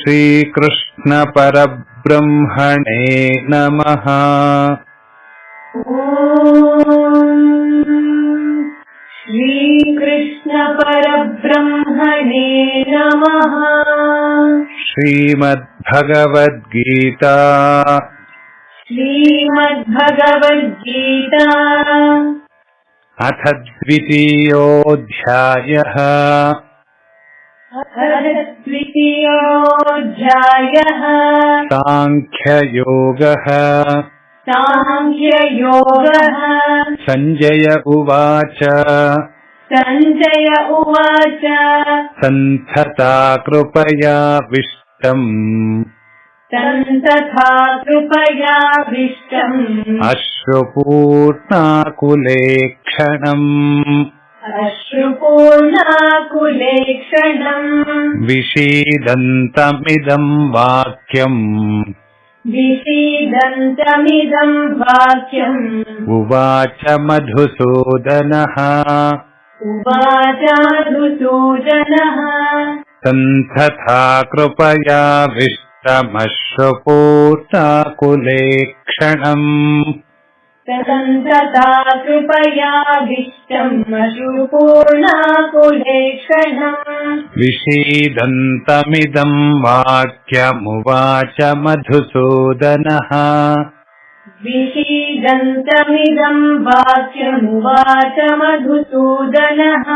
श्रीकृष्ण परब्रह्मणे नमः। श्रीकृष्ण परब्रह्मणे नमः। श्रीमद्भगवद्गीता श्रीमद्भगवद्गीता अथ द्वितीयोऽध्यायः। द्वितीयोऽध्यायः सांख्ययोगः। सांख्ययोगः। संजय उवाच संजय उवाच सन्तता कृपयाविष्टम् तथा कृपयाविष्टम् अश्रुपूर्णाकुलेक्षणम् अश्रुपूर्णाकुलेक्षणम् विषीदन्तमिदम् वाक्यम् विषीदन्तमिदं वाक्यम् उवाच मधुसूदनः। उवाच मधुसूदनः सन्तथा कृपयाविष्टमश्रुपूर्णाकुलेक्षणम् तथा कृपयाविष्टम् अश्रुपूर्णाकुलेक्षणम् विषीदन्तमिदम् वाक्यमुवाच मधुसूदनः। विषीदन्तमिदं वाक्यमुवाच मधुसूदनः।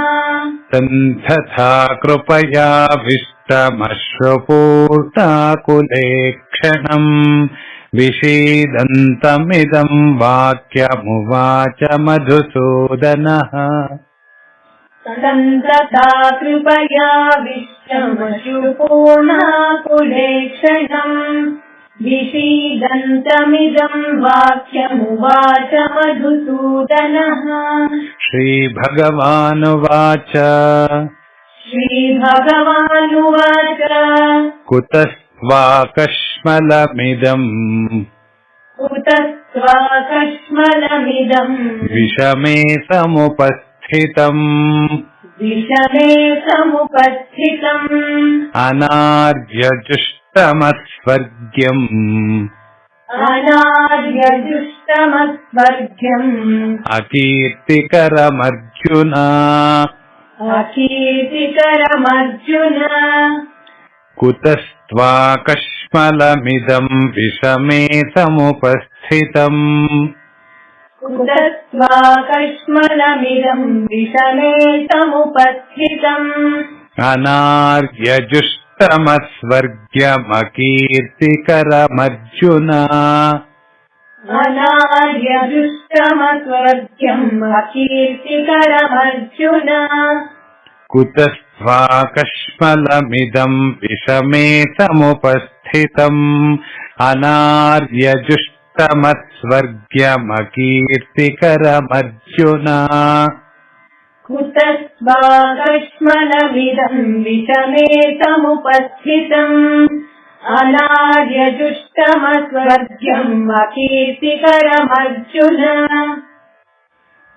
सन्तथा कृपयाविष्टमश्रुपूर्णाकुलेक्षणम् विषीदन्तमिदम् वाक्यमुवाच मधुसूदनः। तथा कृपयाविष्टमश्रुपूर्णाकुलेक्षणम् विषीदन्तमिदं वाक्यमुवाच मधुसूदनः। श्रीभगवानुवाच श्रीभगवानुवाच कुतस्त्वाकश्मलमिदम् कुतस्त्वाकश्मलमिदम् विषमे समुपस्थितम् विषमे समुपस्थितम् अनार्यजुष्टमस्वर्ग्यम् अनार्यजुष्टमस्वर्ग्यम् अकीर्तिकरमर्जुन। अकीर्तिकरमर्जुन कुतस्त्वाकश्मलमिदम् विषमे समुपस्थितम् कुतस्त्वाकश्मलमिदम् विषमे समुपस्थितम् अनार्यजुष्टमस्वर्ग्यमकीर्तिकरमर्जुन। अनार्यजुष्टमस्वर्ग्यम् अकीर्तिकरमर्जुन कुतस्त्वाकश्मलमिदम् विषमे समुपस्थितम् अनार्यजुष्टमस्वर्ग्यमकीर्तिकरमर्जुन। कुतस्त्वाकश्मलमिदम् विषमे समुपस्थितम् अनार्यजुष्टमस्वर्ग्यम् अकीर्तिकरमर्जुन।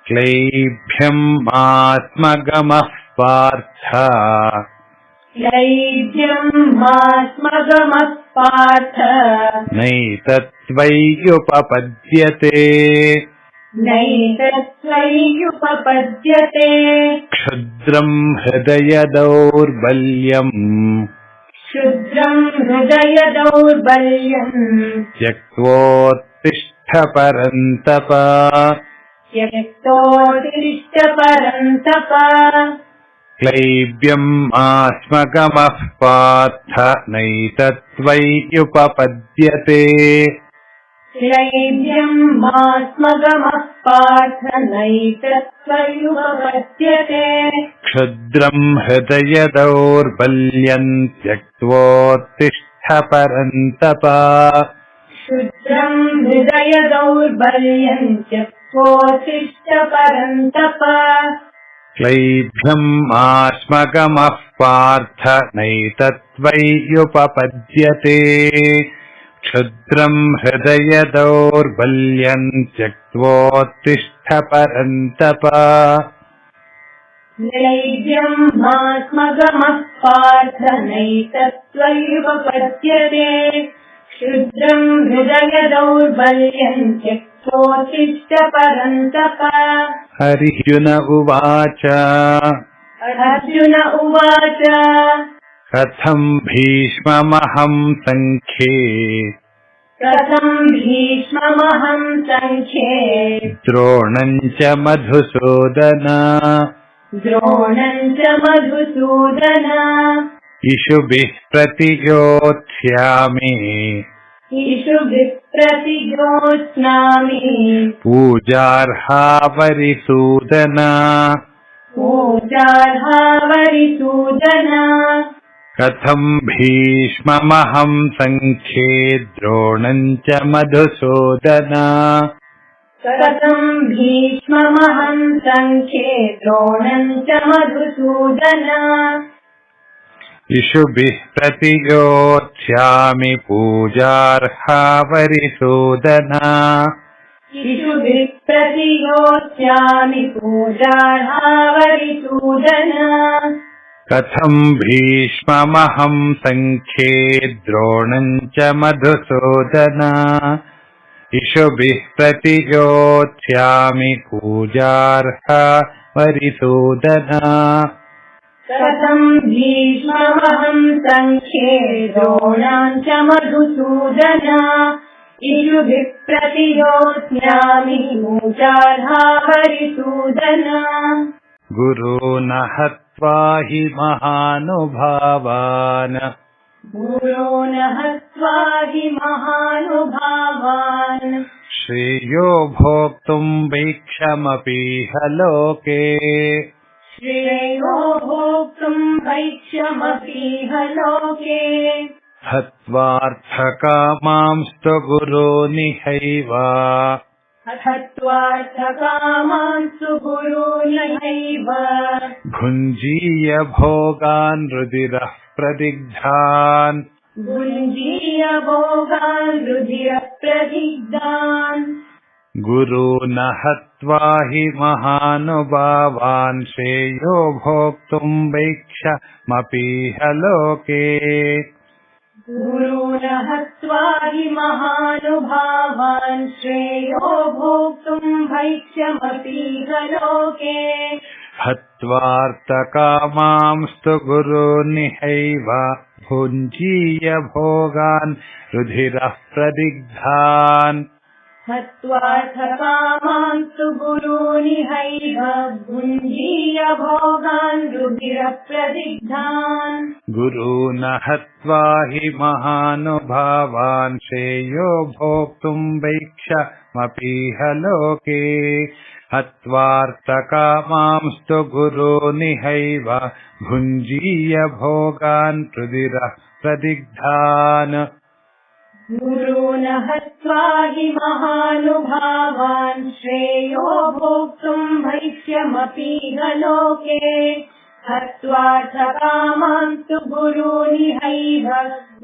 क्लैभ्यम् आत्मगमः पार्थ क्लैभ्यम् मास्मगमः पार्थ नैतत्त्वय्युपपद्यते नैतत्त्वय्युपपद्यते क्षुद्रम् हृदय दौर्बल्यम् क्षुद्रम् हृदय दौर्बल्यम् त्यक्त्वोत्तिष्ठ परन्तप त्यक्तोत्तिष्ठ परन्तप क्लैब्यम् आस्मगमः पार्थ नैतत्त्वय्युपपद्यते क्लैब्यम् मास्मगमः पार्थ नैतत्त्वय्युपपद्यते क्षुद्रम् हृदय दौर्बल्यम् त्यक्त्वोत्तिष्ठ परन्तप क्षुद्रम् हृदय दौर्बल्यम् त्यक्त्वोत्तिष्ठ परन्तप क्लैभ्यम् आस्मगमः पार्थ नैतत्त्वय्युपपद्यते क्षुद्रम् हृदय दौर्बल्यम् त्यक्त्वोत्तिष्ठ परन्तप। नैवेद्यम् मास्मगमः पार्थ नैतत्त्वैव पद्यते क्षुद्रम् हृदय दौर्बल्यम् त्यक्त्वोत्तिष्ठ परन्तप अर्जुन उवाच अर्जुन उवाच कथम् भीष्ममहम् सङ्ख्ये कथम् भीष्ममहम् सङ्ख्ये द्रोणम् च मधुसूदन द्रोणम् च मधुसूदन इषुभिः प्रतियोत्स्यामि इषुभिः प्रतियोत्स्यामि पूजार्हावरिसूदन पूजार्हावरिसूदन कथम् भीष्ममहम् सङ्ख्ये द्रोणम् च मधुसूदन कथम् भीष्ममहम् सङ्ख्ये द्रोणम् च मधुसूदन इषुभिः प्रतियोत्स्यामि पूजार्हावरिसूदन इषुभिः प्रतियोत्स्यामि पूजार्हावरिसूदन कथम् भीष्ममहम् सङ्ख्ये द्रोणम् च मधुसूदन इषुभिः प्रतियोत्स्यामि पूजार्हावरिसूदन कथम् भीष्ममहम् सङ्ख्ये द्रोणम् च मधुसूदन इषुभिः प्रतियोत्स्यामि पूजार्हावरिसूदन गुरून् हत्वा हि महानुभावान् गुरून् हत्वा हि महानुभावान् श्रेयो भोक्तुम् भैक्षमपीह लोके श्रेयो भोक्तुम् भैक्षमपीह लोके हत्वार्थकामांस्तु गुरूनिहैव हत्वार्थकामांस्तु गुरूनिहैव भुञ्जीय भोगान् रुधिरः प्रदिग्धान् भुञ्जीय भोगान् रुधिरः प्रदिग्धान् गुरून् हत्वा हि महानुभावान् श्रेयो भोक्तुम् भैक्षमपीह लोके गुरून् हत्वा हि महानुभावान् श्रेयो भोक्तुम् भैक्षमपीह लोके हत्वार्थकामांस्तु गुरूनिहैव भुञ्जीय भोगान् रुधिरः प्रदिग्धान् हत्वार्थकामांस्तु गुरूनिहैव भुञ्जीय भोगान् रुधिरः प्रदिग्धान् गुरून् हत्वा हि महानुभावान् श्रेयो भोक्तुम् भैक्षमपीह लोके हत्वार्थकामांस्तु गुरूनिहैव भुञ्जीय भोगान् रुधिरः प्रदिग्धान् गुरून् हत्वा हि महानुभावान् श्रेयो भोक्तुम् भैक्ष्यमपीह लोके हत्वार्थकामांस्तु गुरूनिहैव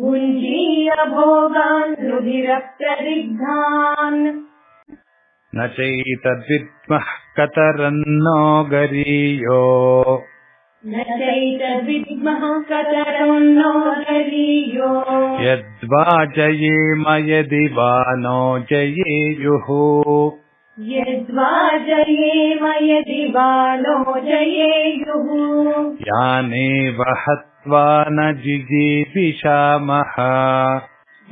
भुञ्जीय भोगान् रुधिरः प्रदिग्धान् न चैतद्विद्मः कतरन्नो गरीयो न चैतद्विद्मः कतरन्नो गरीयो यद्वा जयेम यदि वा नो जयेयुः यद्वा जयेम यदि वा नो जयेयुः यानेव हत्वा न जिजीविषामः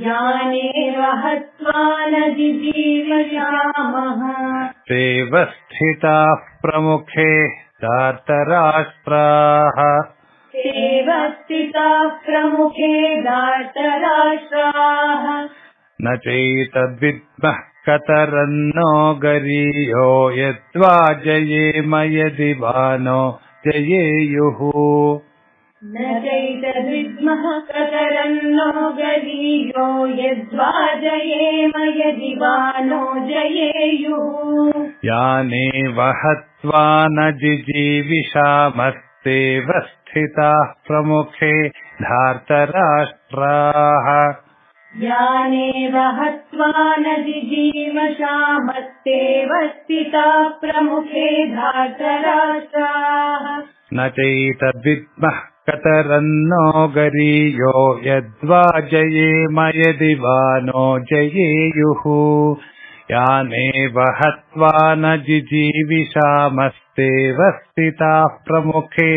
यानेव हत्वा न जिजीविषामः तेव स्थिताः प्रमुखे धार्तराष्ट्राः तेव स्थिताः प्रमुखे धार्तराष्ट्राः न चैतद्विद्मः कतरन्नो गरीयो यद्वा जयेम यदि वा नो जयेयुः न चैतद्विद्मः कतरन्नो गरीयो यद्वा जयेम यदि वा नो जयेयुः यानेव हत्वा न जिजीविषामस्तेव स्थिताः प्रमुखे धार्तराष्ट्राः यानेव हत्वा न जिजीवशामस्तेव स्थिताः प्रमुखे धार्तराष्ट्राः न चैतद्विद्मः कतरन्नो गरीयो यद्वा जयेम यदि वा नो जयेयुः यानेव हत्वा न जिजीविषामस्तेव स्थिताः प्रमुखे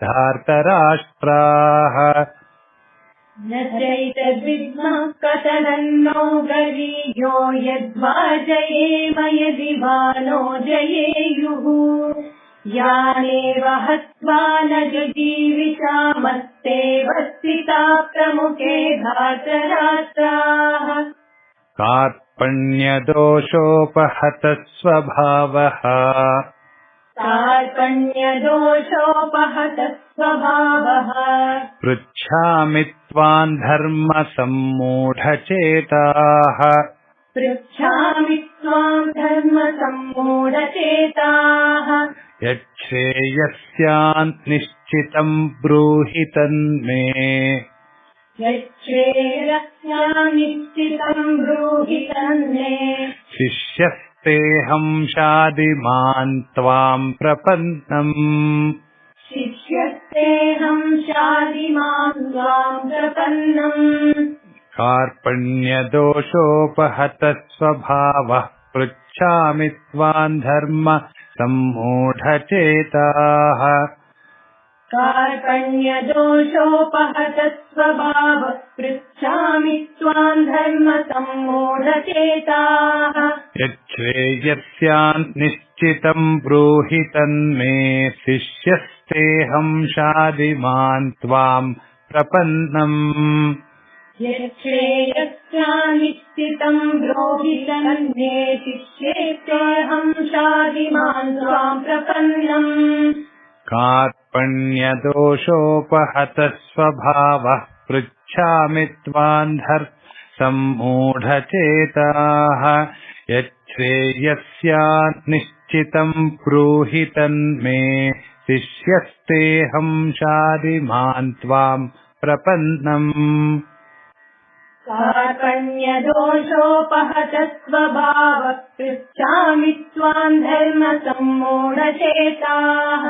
धार्तराष्ट्राः न चैतद्विद्मः कतरन्नो गरीयो यद्वा जयेम यदि वा नो जयेयुः यानेव हत्वा न जिजीविषामस्तेव स्थिताः प्रमुखे धार्तराष्ट्राः कार्पण्यदोषोपहतः स्वभावः कार्पण्यदोषोपहतः स्वभावः पृच्छामि त्वां धर्मसम्मूढचेताः पृच्छामि त्वां धर्मसम्मूढचेताः यच्छ्रेयस्यान् निश्चितं ब्रूहि तन्मे यच्छ्रेयस्यानिश्चितं ब्रूहि तन्मे शिष्यस्तेऽहं शादिमान् त्वां प्रपन्नम् शिष्यस्तेऽहं शादिमां त्वां प्रपन्नम् कार्पण्यदोषोपहतः स्वभावः पृच्छामि त्वां धर्म सम्मूढचेताः कार्पण्यदोषोपहतः स्वभावः पृच्छामि त्वां धर्मसम्मूढचेताः यच्छ्रेयस्यान् निश्चितं ब्रूहि तन्मे शिष्यस्तेऽहं शादिमान् त्वां प्रपन्नम् यच्छ्रेयस्यानिश्चितं ब्रूहि तन्मे शिष्येऽहं शादिमान् त्वां प्रपन्नम् कार्पण्यदोषोपहतः स्वभावः पृच्छामि त्वां सम्मूढचेताः यच्छ्रेयस्यान् निश्चितं ब्रूहि तन्मे शिष्यस्तेऽहं शादिमान् त्वां प्रपन्नम् कार्पण्यदोषोपहतः स्वभावः पृच्छामि त्वां धर्मसम्मूढचेताः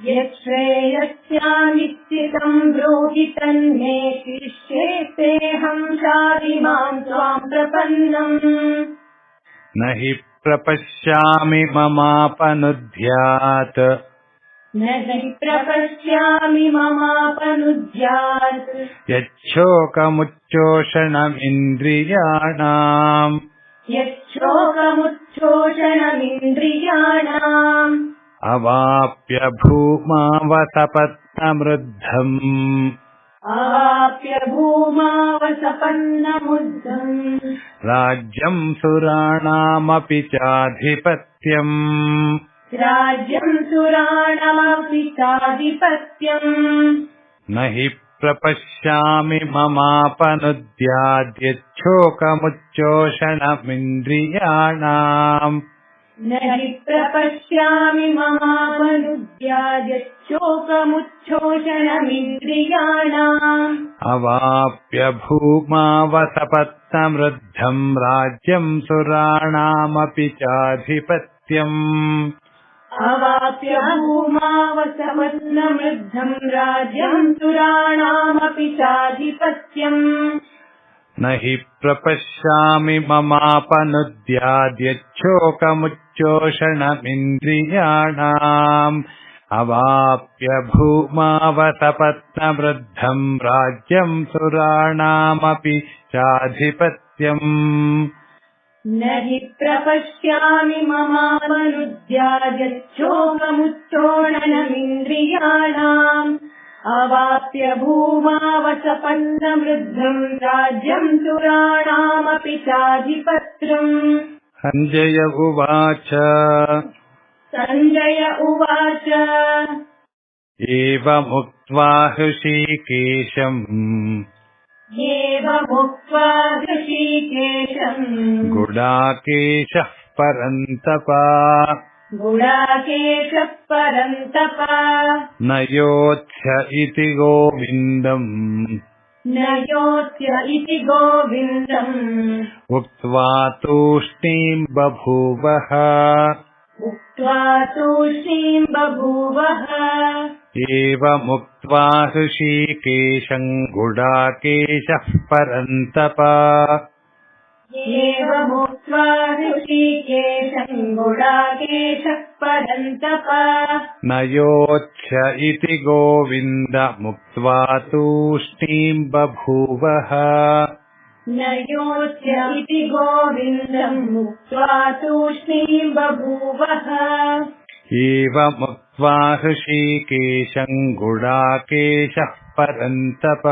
यच्छ्रेयस्यानिश्चितं ब्रूहि तन्मे शिष्येऽहं शादिमां त्वां प्रपन्नम् न हि प्रपश्यामि ममापनुद्यात् न हि प्रपश्यामि ममापनुद्यात् यच्छोकमुच्चोषणमिन्द्रियाणाम् यच्छोकमुच्छोषणमिन्द्रियाणाम् अवाप्य भूमावसपत्नमृद्धम् अवाप्य भूमावसपन्नमुद्धम् राज्यम् सुराणामपि चाधिपत्यम् राज्यम् सुराणामपि चाधिपत्यम् न हि प्रपश्यामि ममापनुद्याद्यच्छोकमुच्चोषणमिन्द्रियाणाम् न हि प्रपश्यामि ममापनुद्याद्यच्छोकमुच्छोषणमिन्द्रियाणाम् अवाप्य भूमावसपत्नमृद्धम् राज्यम् सुराणामपि चाधिपत्यम् अवाप्य भूमावसपत्नमृद्धम् राज्यम् सुराणामपि चाधिपत्यम् न हि प्रपश्यामि ममापनुद्याद्यच्छोकमुच्चोषणमिन्द्रियाणाम् अवाप्य भूमावसपत्नमृद्धम् राज्यम् सुराणामपि चाधिपत्यम् न हि प्रपश्यामि ममापनुद्याद्यच्छोकमुच्छोषणमिन्द्रियाणाम् अवाप्य भूमावसपन्नमृद्धम् राज्यम् सुराणामपि चाधिपत्यम् सञ्जय उवाच सञ्जय उवाच एवमुक्त्वा हृषीकेशम् एवमुक्त्वा हृषीकेशम् गुडाकेशः परन्तप गुडाकेशः परन्तप न योत्स्य इति गोविन्दम् न योत्स्य इति गोविन्दम् उक्त्वा तूष्णीम् बभूवः उक्त्वा तूष्णीम् बभूवः एवमुक्त्वा हृषीकेशं गुडाकेशः परन्तप एवमुक्त्वा ऋषिकेशं गुडाकेशः परन्तप न योत्स्य इति गोविन्दमुक्त्वा तूष्णीं बभूवः न योत्स्य इति गोविन्दम् मुक्त्वा तूष्णीं बभूवः एवमुक्त्वा हृषीकेशं गुडाकेशः परन्तप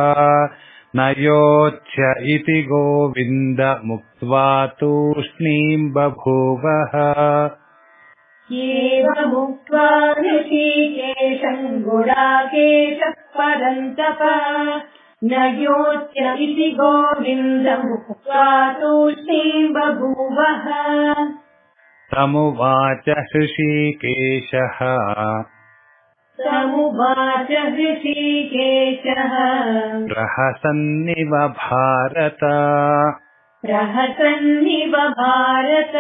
न योत्स्य इति गोविन्दमुक्त्वा तूष्णीं बभूवः एवमुक्त्वा ऋषिकेशं गुडाकेशः परन्तप न योत्स्य इति गोविन्दम् मुक्त्वा तूष्णीं बभूवः तमुवाच हृषीकेशः तमुवाच हृषीकेशः प्रहसन्निव भारत प्रहसन्निव भारत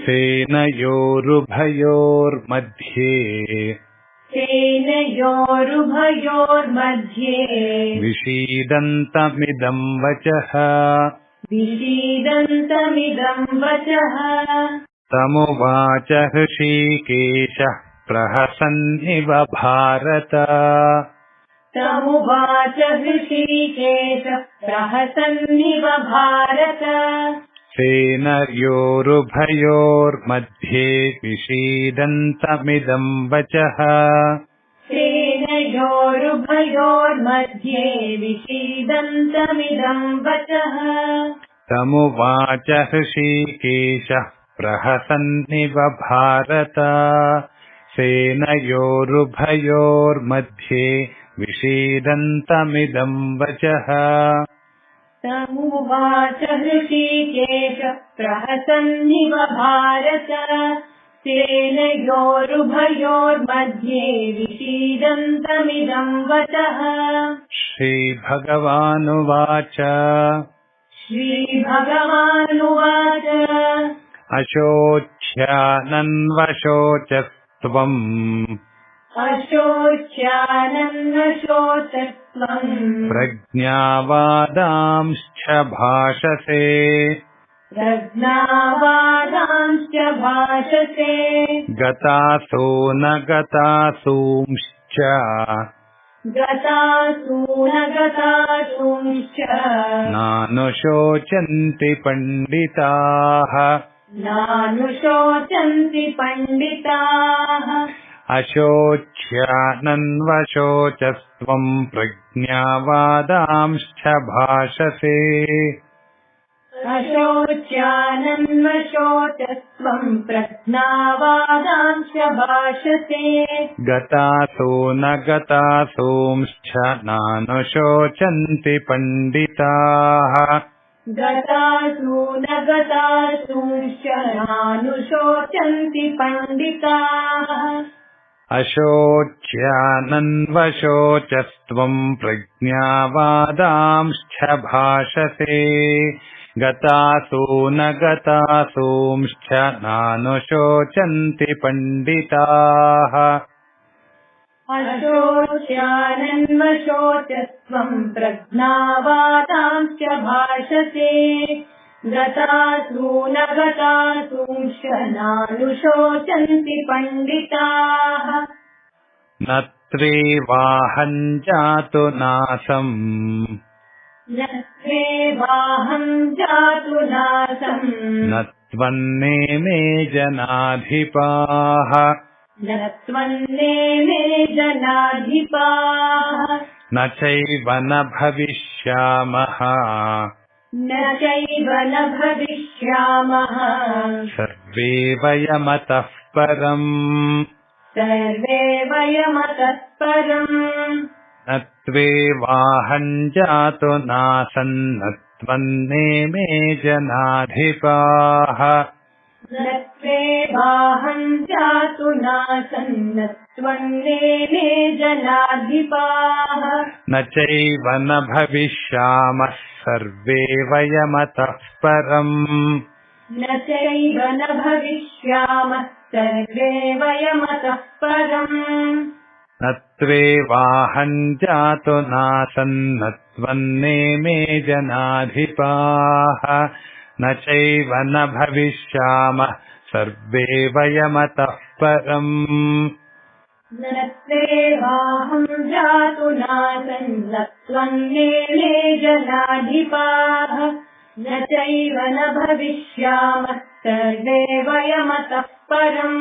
सेनयोरुभयोर्मध्ये सेनयोरुभयोर्मध्ये विषीदन्तमिदं वचः विषीदन्तमिदं वचः तमुवाच हृषीकेशः प्रहसन्निव भारत तमुवाच हृषीकेशः प्रहसन्निव भारत सेनयोरुभयोर्मध्ये विषीदन्तमिदं वचः सेनयोरुभयोर्मध्ये विषीदन्तमिदं वचः तमुवाच हृषीकेशः प्रहसन्निव भारत सेनयोरुभयोर्मध्ये विषीदन्तमिदं वचः तमुवाच हृषीकेशः प्रहसन्निव भारत सेनयोरुभयोर्मध्ये विषीदन्तमिदं वचः श्रीभगवानुवाच श्रीभगवानुवाच अशोच्यानन्वशोचस्त्वम् अशोच्यानन्वशोचस्त्वम् प्रज्ञावादांश्च भाषसे प्रज्ञावादांश्च भाषसे गतासो न गतासूंश्च गतासु न गतासूंश्च नानुशोचन्ति पण्डिताः नानुशोचन्ति पण्डिताः अशोच्यानन्वशोचस्त्वम् प्रज्ञावादांश्च भाषसे अशोच्यानन्वशोचस्त्वम् प्रज्ञावादांश्च भाषसे गतासो न गतासूंश्च नानुशोचन्ति पण्डिताः गतासु न गतासूंश्च नानुशोचन्ति पण्डिताः अशोच्यानन्वशोचस्त्वम् प्रज्ञावादांश्च भाषसे गतासो न गतासूंश्च नानुशोचन्ति पण्डिताः अशोच्यानन्वशोचस्त्वम् प्रज्ञावादांश्च भाषसे गतासु न गतासूंश्च नानुशोचन्ति पण्डिताः न त्वेवाहं जातु नासम् न त्वेवाहं जातु नासम् न त्वन्नेमे जनाधिपाः न त्वन्नेमे जनाधिपाः न चैव न भविष्यामः न चैव न भविष्यामः सर्वे वयमतः परम् सर्वे वयमतः परम् न त्वेवाहं जातु नासन् न त्वन्नेमे जनाधिपाः न त्वेवाहं जातु नासन् न त्वन्नेमे जनाधिपाः न चैव न भविष्यामः सर्वे वयमतः परम् न चैव न भविष्यामः सर्वे वयमतः परम् न त्वेवाहं जातु नासन्न त्वन्नेमे जनाधिपाः न चैव न भविष्यामः सर्वे वयमतः परम् न त्वेवाहं जातु नासन्न त्वन्नेमे जनाधिपाः न चैव न भविष्यामः सर्वे वयमतः परम्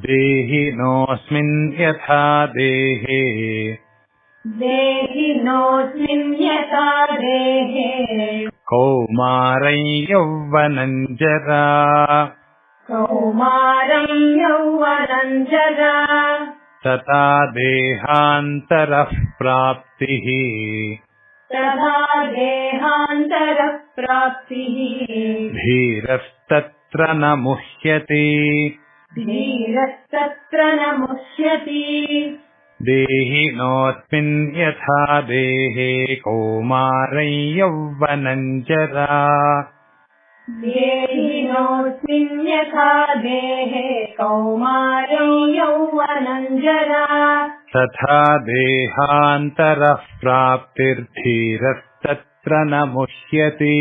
देहिनोऽस्मिन् यथा देहे देहिनोऽस्मिन् यथा देहे कौमारं यौवनं जरा कौमारं यौवनं जरा तथा देहान्तरः प्राप्तिः तथा देहान्तरः प्राप्तिः धीरस्तत्र न मुह्यति धीरस्तत्र न मुह्यति देहिनोऽस्मिन् यथा देहे कौमारं यौवनं जरा देहिनोऽस्मिन् यथा देहे कौमारं यौवनं जरा तथा देहान्तरः प्राप्तिर्धीरस्तत्र न मुह्यति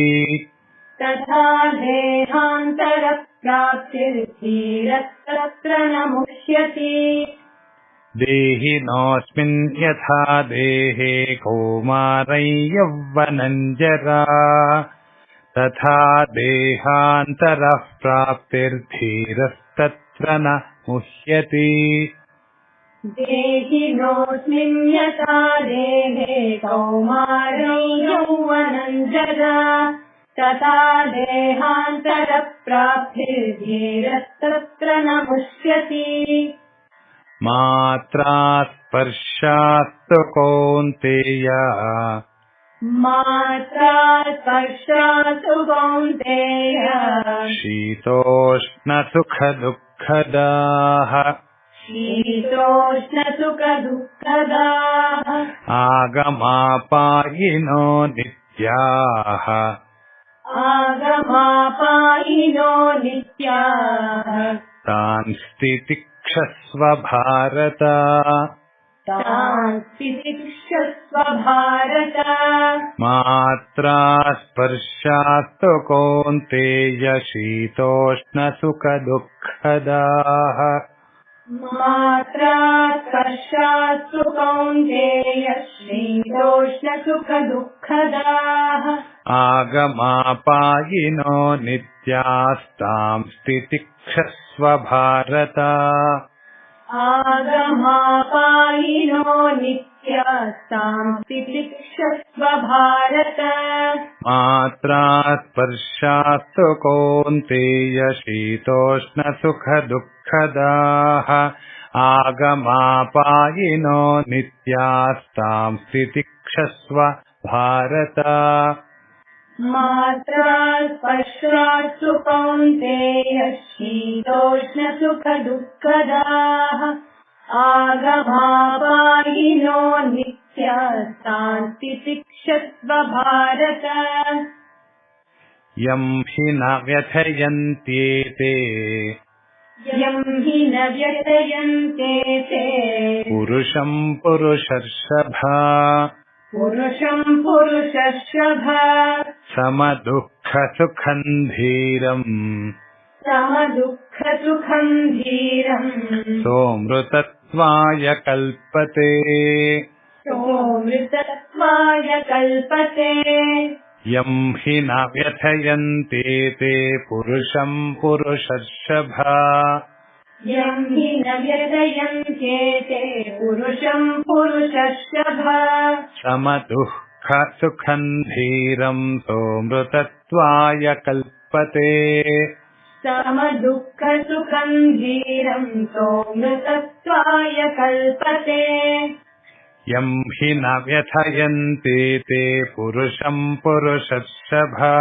तथा देहान्तरः प्राप्तिर्धीरस्तत्र न मुह्यति देहिनोऽस्मिन् यथा देहे कौमारं यौवनं जरा तथा देहान्तरः प्राप्तिर्धीरस्तत्र न मुह्यति देहिनोऽस्मिन् यथा देहे कौमारं यौवनं जरा तथा देहान्तरः प्राप्तिर्धीरस्तत्र न मुह्यति मात्रा स्पर्शास्तु कौन्तेय मात्रा स्पर्शास्तु कौन्तेय शीतोष्णसुखदुःखदाः शीतोष्णसुखदुःखदाः आगमापायिनो नित्याः आगमापायिनो नित्याः तान् स्थितिक्षस्व भारत तान् स्थितिक्षस्व भारत मात्रा स्पर्शास्तु कौन्तेय शीतोष्णसुखदुःखदाः मात्रा स्पर्शास्तु कौन्तेय शीतोष्णसुखदुःखदाः आगमापायिनो नित्यास्तां स्थितिक्षस्व भारत आगमापायिनो नित्यास्तां स्थितिक्षस्व भारत मात्रा स्पर्शास्तु कौन्तेय शीतोष्णसुखदुःखदाः आगमापायिनो नित्यास्तां स्थितिक्षस्व भारत मात्रा स्पर्शास्तु कौन्तेय शीतोष्णसुखदुःखदाः आगमापायिनो नित्यास्तां स्थितिक्षस्व भारत यं हि न व्यथयन्त्येते यं हि न व्यथयन्ते ते पुरुषं पुरुषर्षभा पुरुषं पुरुषर्षभ समदुःखसुखं धीरम् समदुःखसुखं धीरम् सोऽमृतत्वाय कल्पते सोऽमृतत्वाय कल्पते यं हि न व्यथयन्ते ते पुरुषं पुरुषर्षभा यं हि न व्यथयन्ते ते पुरुषं पुरुषर्षभ समदुःखसुखं धीरं सोऽमृतत्वाय कल्पते समदुःखसुखं धीरं सोऽमृतत्वाय कल्पते यं हि न व्यथयन्ते ते पुरुषं पुरुषर्षभा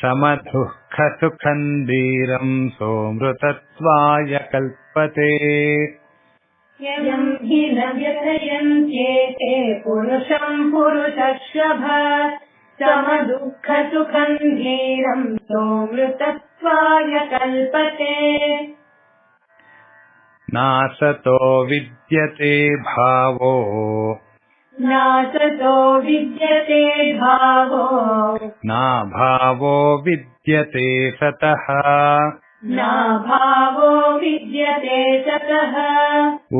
समदुःखसुखं धीरं सोऽमृतत्वाय कल्पते यं हि न व्यथयन्ते ते पुरुषं पुरुषर्षभ समदुःखसुखं धीरं सोऽमृतत्वाय कल्पते यं हि न व्यथयन्ते ते पुरुषं पुरुषर्षभा समदुःखसुखं धीरं सोऽमृतत्वाय कल्पते यं हि न व्यथयन्ते ते पुरुषं पुरुषर्षभा समदुःखसुखं धीरं सोऽमृतत्वाय कल्पते यं हि न व्यथयन्ते ते पुरुषं पुरुषर्षभा समदुःखसुखं धीरं सोऽमृतत्वाय कल्पते नासतो विद्यते भावो नासतो विद्यते भावो नाभावो विद्यते सतः नाभावो विद्यते सतः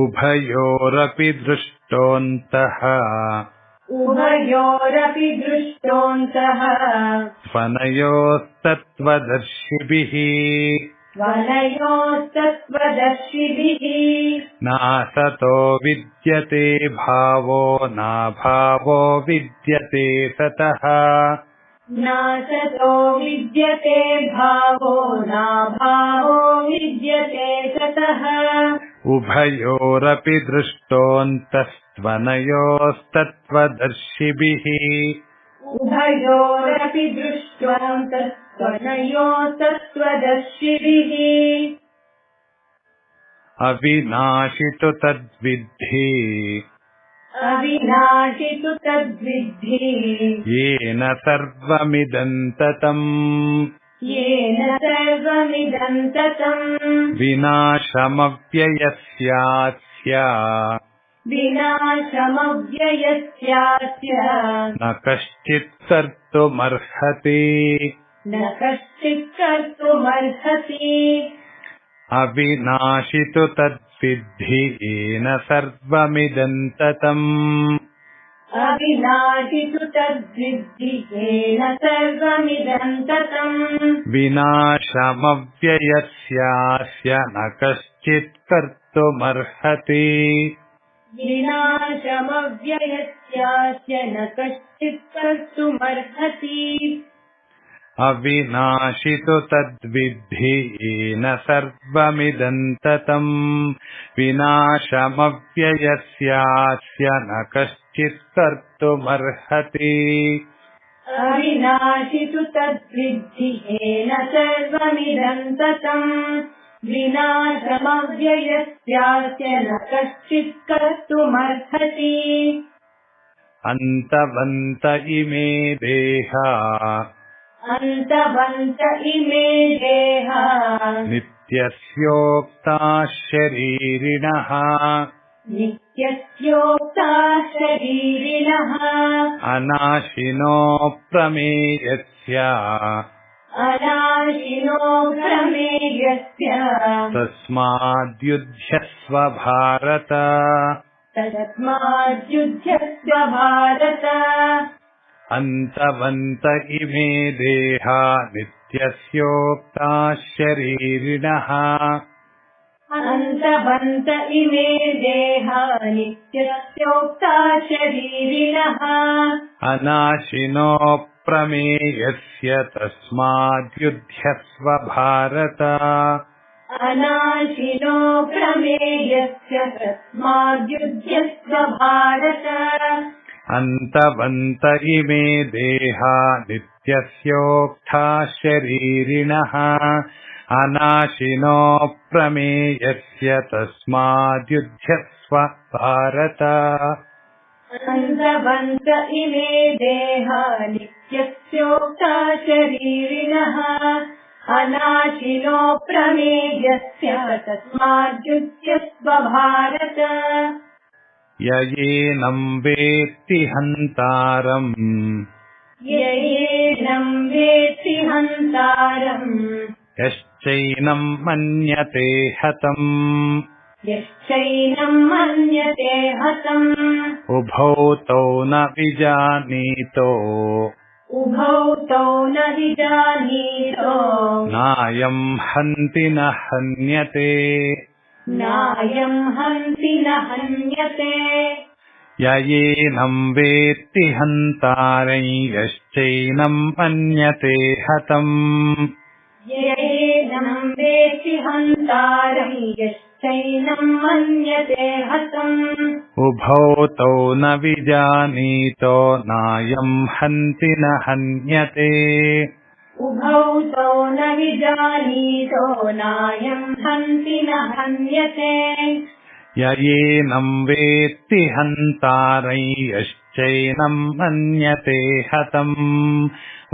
उभयोरपि दृष्टोऽन्तः उभयोरपि दृष्टोऽन्तः त्वनयोस्तत्त्वदर्शिभिः वलयोस्तत्त्वदर्शिभिः नासतो विद्यते भावो नाभावो विद्यते सतः नासतो विद्यते भावो नाभावो विद्यते सतः उभयोरपि दृष्टोऽन्तस्त्वनयोस्तत्त्वदर्शिभिः उभयोरपि दृष्ट्वान्तस्त्वनयोस्तत्त्वदर्शिभिः अविनाशि तु तद्विद्धि अविनाशि तु तद्विद्धि येन सर्वमिदं ततम् येन सर्वमिदं ततम् विनाशमव्ययस्यास्य विनाशमव्ययस्यास्य न कश्चित् कर्तुमर्हति न कश्चित् कर्तुमर्हति अविनाशि तु तद्विद्धि येन सर्वमिदं ततम् अविनाशि तु तद्विद्धि येन सर्वमिदं ततम् विनाशमव्ययस्यास्य न कश्चित् कर्तुमर्हति विनाशमव्ययस्यास्य न कश्चित् कर्तुमर्हति अविनाशि तु तद्विद्धि येन सर्वमिदं ततम् विनाशमव्ययस्यास्य न कश्चित् कर्तुमर्हति अविनाशि तु तद्विद्धि येन सर्वमिदं ततम् विनाशमव्ययस्यास्य न कश्चित् कर्तुमर्हति अन्तवन्त इमे देहा अन्तवन्त इमे देहा नित्यस्योक्ताः शरीरिणः नित्यस्योक्ताः शरीरिणः अनाशिनो प्रमेयस्य अनाशिनो प्रमेयस्य तस्माद्युध्यस्व भारत तस्माद्युध्यस्व भारत अन्तवन्त इमे देहा नित्यस्योक्ताः शरीरिणः अन्तवन्त इमे देहा नित्यस्योक्ताः शरीरिणः अनाशिनो प्रमेयस्य तस्माद्युध्यस्व भारत अनाशिनो प्रमेयस्य तस्माद्युध्यस्व भारत अन्तवन्त इमे देहा नित्यस्योक्ताः शरीरिणः अनाशिनो प्रमेयस्य तस्माद्युध्यस्व भारत अन्तवन्त इमे देहा नित्यस्योक्ताः शरीरिणः अनाशिनो प्रमेयस्य तस्माद्युध्यस्व भारत ययेनं वेत्ति हन्तारम् ययेनं वेत्ति हन्तारम् यश्चैनं मन्यते हतम् यश्चैनं मन्यते हतम् उभौ तौ न विजानीतो उभौ तौ न विजानीतो नायं हन्ति न हन्यते नायं हन्ति न हन्यते ययेनं वेत्ति हन्तारं यश्चैनं मन्यते हतम् येनं वेत्ति हन्तारं यश्चैनं मन्यते हतम् उभौ तौ न विजानीतो नायं हन्ति न हन्यते उभौ तौ न विजानीतो नायं हन्ति न हन्यते ययेनं वेत्ति हन्तारं यश्चैनं मन्यते हतम्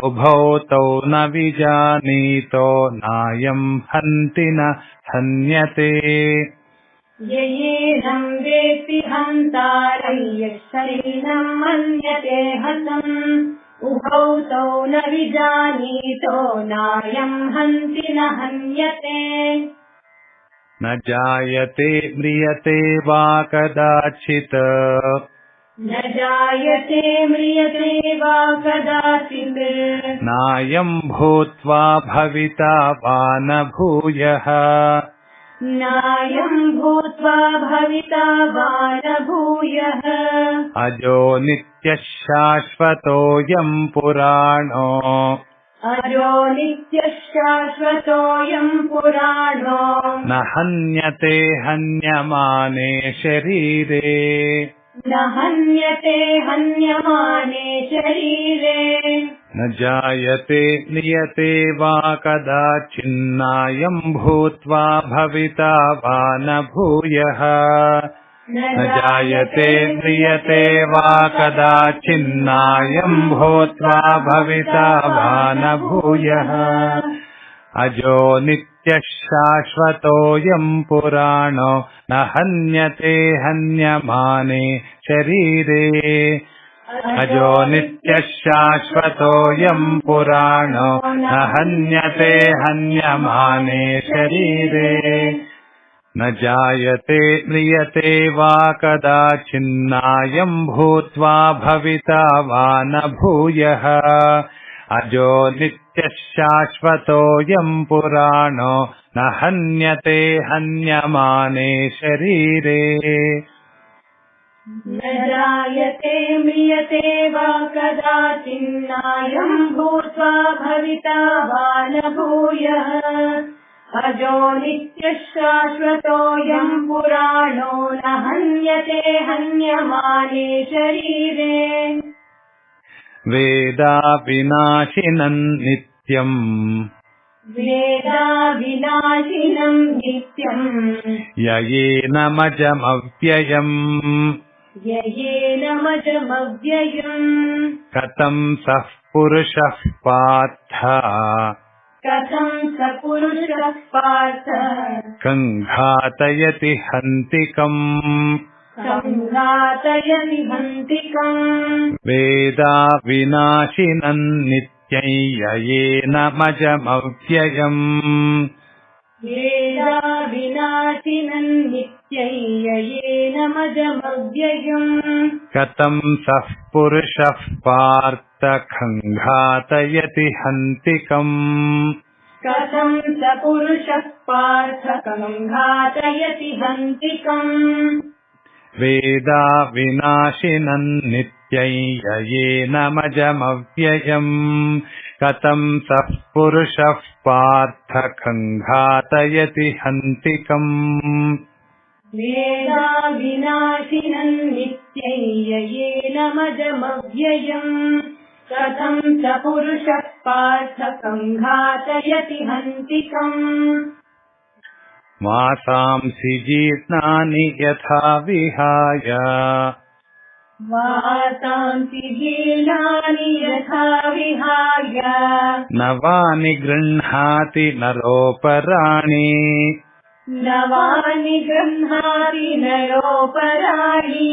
उभौ तौ न विजानीतो नायं हन्ति न हन्यते येनं वेत्ति हन्तारं यश्चैनं मन्यते हतम् उभौ तौ न विजानीतो नायं हन्ति न हन्यते न जायते म्रियते वा कदाचित् न जायते म्रियते वा कदाचित् नायं भूत्वा भविता वा न भूयः नायं भूत्वा भविता वा न भूयः अजो नित्यः शाश्वतोऽयं पुराणो अजो नित्यः शाश्वतोऽयं पुराणो न हन्यते हन्यमाने शरीरे न हन्यते हन्यमाने शरीरे न जायते म्रियते वा कदाचिन्नायं भूत्वा भविता वा न भूयः न जायते म्रियते वा कदाचिन्नायं भूत्वा भविता वा न भूयः अजो नित्यः शाश्वतोऽयं पुराणो न हन्यते हन्यमाने शरीरे अजो नित्यः शाश्वतोऽयं पुराणो न हन्यते हन्यमाने शरीरे न जायते म्रियते वा कदाचिन्नायं भूत्वा भविता वा न भूयः अजो नित्यः शाश्वतोऽयं पुराणो न हन्यते हन्यमाने शरीरे न जायते म्रियते वा कदाचिन्नायं भूत्वा भविता वा न भूयः अजो नित्यः शाश्वतोऽयं पुराणो न हन्यते हन्यमाने शरीरे वेदा विनाशिनं नित्यम् वेदा विनाशिनं नित्यम् ययेनमजमव्ययम् येनमजमव्ययम् कथं सः पुरुषः पार्थ कथं स पुरुषः पार्थ कङ्घातयति हन्तिकम् संघातयति हन्तिकम् वेदा विनाशिनं नित्यं ययेनमजमव्ययम् वेदा विनाशिनं नित्यं येनमजमव्ययम् कथं सः पुरुषः पार्थ कङ्घातयति हन्तिकम् कथं स पुरुषः पार्थ संघातयति हन्तिकम् वेदा विनाशिनं नित्यं ययेनमजमव्ययम् कथं सः पुरुषः पार्थ कङ्घातयति हन्तिकम् वेदा विनाशिनं नित्यं येनमजमव्ययम् कथं स पुरुषः पार्थ संघातयति हन्तिकम् वासांसि जीर्णानि यथा विहाय वासांसि जीर्णानि यथा विहाय नवानि गृह्णाति नरोपराणि नवानि गृह्णाति नरोपराणि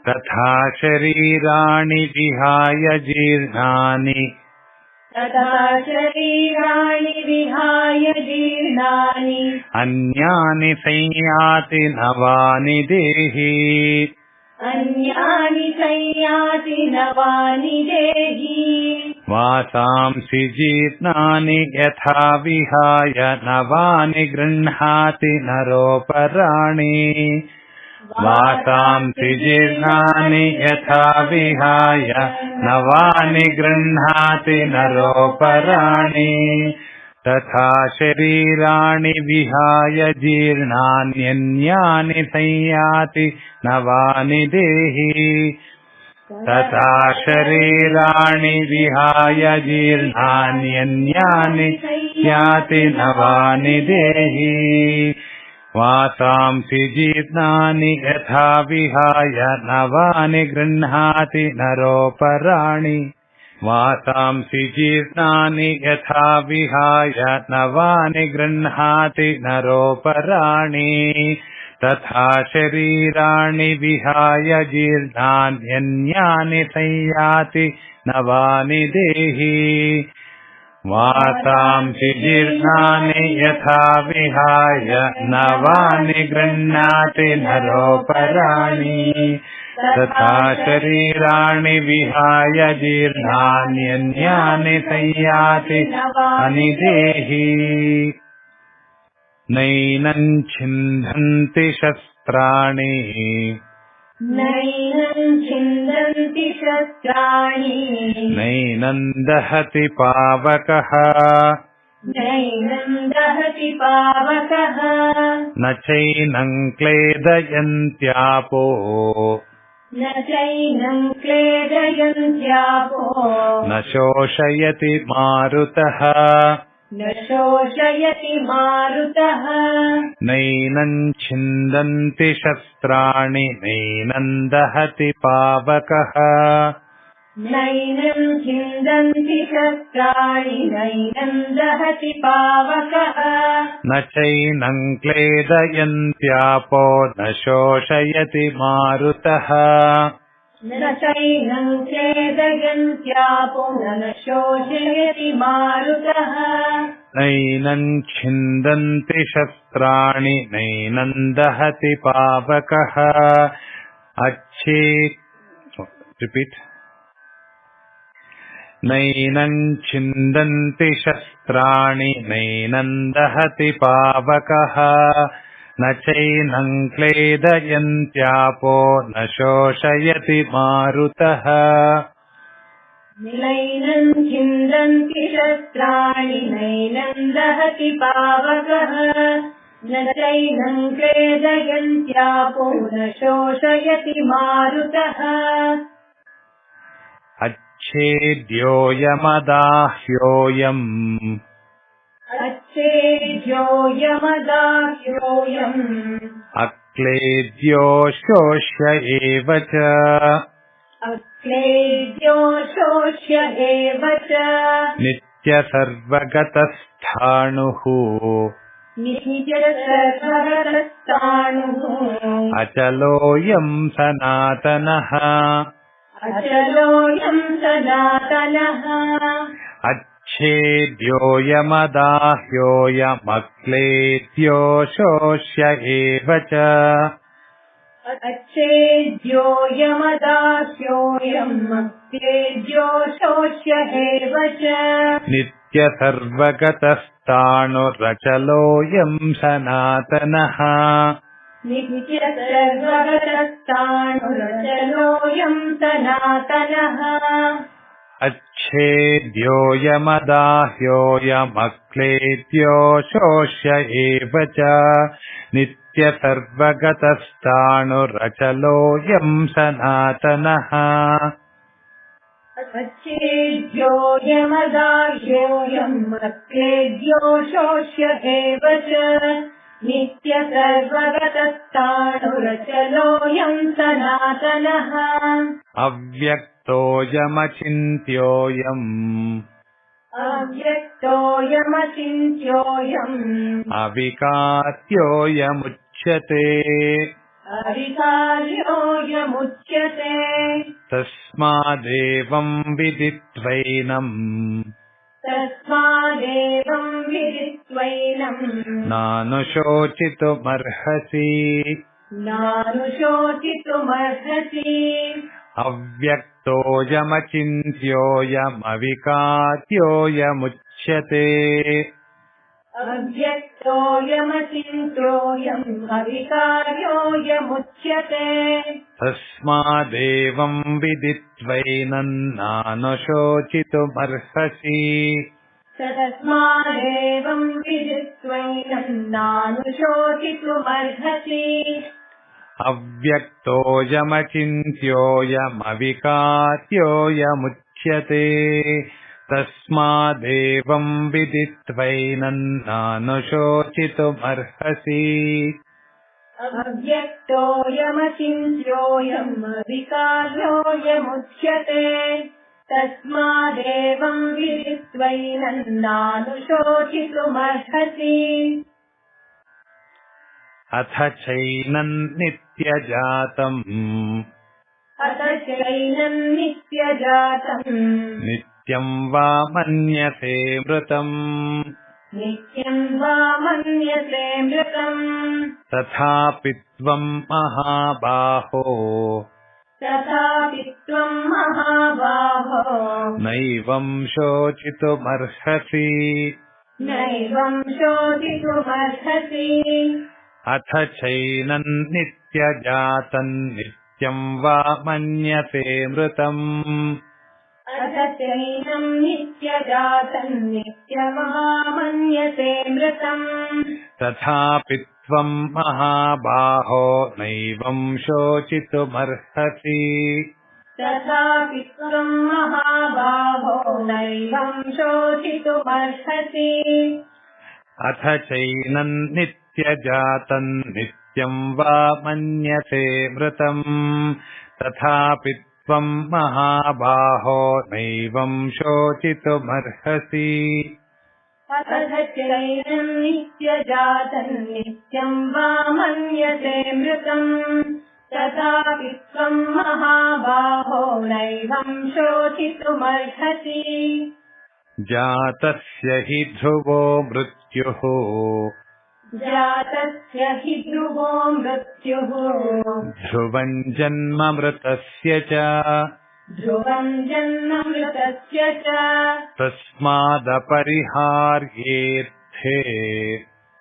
तथा शरीराणि विहाय जीर्णानि तथा शरीराणि विहाय जीर्णानि अन्यानि संयाति नवानि देहि अन्यानि संयाति नवानि देहि वासांसि जीर्णानि यथा विहाय नवानि गृह्णाति नरोपराणि वासांसि जीर्णानि यथा विहाय नवानि गृह्णाति नरोपराणि तथा शरीराणि विहाय जीर्णान्यन्यानि संयाति नवानि देहि तथा शरीराणि विहाय जीर्णान्यन्यानि याति नवानि देहि वासांसि जीर्णानि यथा विहाय नवानि गृह्णाति नरोपराणि वासांसि जीर्णानि यथा विहाय नवानि गृह्णाति नरोपराणि तथा शरीराणि विहाय जीर्णान्यन्यानि संयाति नवानि देहि वासांसि जीर्णानि यथा विहाय नवानि गृह्णाति नरोपराणि तथा शरीराणि विहाय जीर्णान्यन्यानि संयाति नवानि देहि नैनं छिन्दन्ति शस्त्राणि नैनं छिन्दन्ति शस्त्राणि नैनं दहति पावकः नैनं दहति पावकः न चैनं क्लेदयन्त्यापो न चैनं क्लेदयन्त्यापो न शोषयति मारुतः न शोषयति मारुतः नैनं छिन्दन्ति शस्त्राणि नैनं दहति पावकः नैनं छिन्दन्ति शस्त्राणि नैनं दहति पावकः न चैनं क्लेदयन्त्यापो न शोषयति मारुतः न चैनं क्लेदयन्त्यापो न शोषयति मारुतः नैनं छिन्दन्ति शस्त्राणि नैनं दहति पावकः रिपीट नैनं छिन्दन्ति शस्त्राणि नैनं दहति पावकः न चैनं क्लेदयन्त्यापो न शोषयति मारुतः नैनं छिन्दन्ति शस्त्राणि नैनं दहति पावकः न चैनं क्लेदयन्त्यापो न शोषयति मारुतः अच्छेद्योऽयमदाह्योऽयम् अच्छेद्योऽयमदाह्योऽयम् अक्लेद्यो शोष्य एव च अक्लेद्यो शोष्य एव च नित्यसर्वगतस्थाणुः नित्यसर्वगतस्थाणुः अचलोऽयं सनातनः अचलोऽयं सनातनः अच्छेद्योऽयमदाह्योऽयमक्लेद्यो शोष्य एव च अच्छेद्योऽयमदाह्योऽयम् अक्लेद्यो शोष्य एव च नित्यसर्वगतस्थाणुरचलोऽयं सनातनः नित्यसर्वगतस्थाणुरचलोऽयं सनातनः अच्छेद्योऽयमदाह्योऽयमक्लेद्यो शोष्य एव च नित्यसर्वगतस्थाणुरचलोऽयं सनातनः अच्छेद्योऽयमदाह्योऽयम् अक्लेद्यो शोष्य एव च नित्यसर्वगतस्थाणुरचलोऽयं सनातनः अव्यक्तोऽयमचिन्त्योऽयम् अव्यक्तोऽयमचिन्त्योऽयम् अविकार्योऽयमुच्यते अविकार्योऽयमुच्यते तस्मादेवं विदित्वैनं तस्मादेवं विदित्वैनं नानुशोचितुमर्हसि नानुशोचितुमर्हसि अव्यक्तोऽयमचिन्त्योऽयमविकार्योऽयमुच्यते अव्यक्तोऽयमचिन्त्योऽयम् अविकार्योऽयमुच्यते तस्मादेवं विदित्वैनं नानुशोचितुमर्हसि तस्मादेवं विदित्वैनं नानुशोचितुमर्हसि अव्यक्तोऽयमचिन्त्योऽयमविकार्योऽयमुच्यते तस्मादेवं विदित्वैनं नानुशोचितुमर्हसि अव्यक्तोऽयमचिन्त्योऽयम् अविकार्योऽयमुच्यते तस्मादेवं विदित्वैनं नानुशोचितुमर्हसि अथ चैनम् नित्यजातम् अथ चैनम् नित्यजातम् नित्यम् वा मन्यसे मृतम् नित्यम् वा मन्यसे मृतम् तथापि त्वम् महाबाहो तथापि त्वम् महाबाहो नैवम् शोचितुमर्हसि नैवम् शोचितुमर्हसि अथ चैनम् नित्यजातम् नित्यम् वा मन्यसे मृतम् अथ चैनम् नित्यजातम् नित्यमा मन्यसे मृतम् तथापि त्वम् महाबाहो नैवम् शोचितुमर्हसि तथापि त्वम् महाबाहो नैवम् शोचितुमर्हसि अथ चैनम् नित्यजातम् नित्यम् वा मन्यसे मृतम् तथापि त्वम् महाबाहो नैवम् शोचितुमर्हसि अथ चैनम् नित्यजातम् नित्यम् वा मन्यसे मृतम् तथापि त्वम् महाबाहो नैवम् शोचितुमर्हसि जातस्य हि ध्रुवो मृत्युः जातस्य हि ध्रुवो मृत्युः ध्रुवम् जन्म मृतस्य च ध्रुवम् जन्म मृतस्य च तस्मादपरिहार्येऽर्थे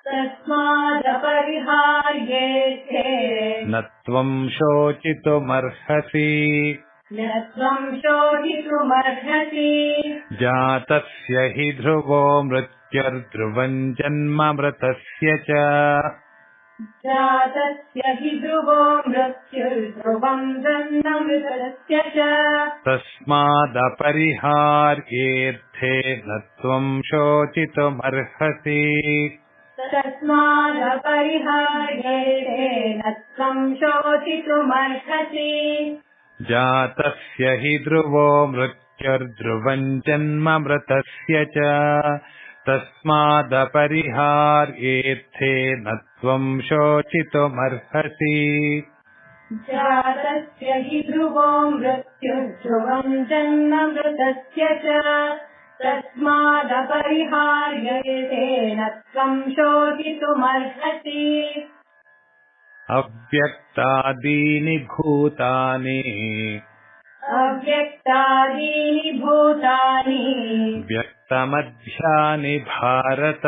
तस्मादपरिहार्येऽर्थे न त्वम् शोचितुमर्हसि न त्वम् शोचितुमर्हसि जातस्य हि ध्रुवो मृत्युर्ध्रुवम् जन्म मृतस्य च जातस्य हि ध्रुवो मृत्युर्ध्रुवम् जन्म मृतस्य च तस्मादपरिहार्येऽर्थे न त्वम् शोचितुमर्हसि तस्मादपरिहार्येऽर्थे न त्वम् शोचितुमर्हसि जातस्य हि ध्रुवो मृत्युर्ध्रुवम् जन्म मृतस्य च तस्मादपरिहार्येऽर्थे न त्वम् शोचितुमर्हसि जातस्य हि ध्रुवो मृत्युर्ध्रुवम् जन्म मृतस्य च तस्मादपरिहार्येऽर्थे न त्वम् शोचितुमर्हसि अव्यक्तादीनि भूतानि अव्यक्तादीनि भूतानि व्यक्तमध्यानि भारत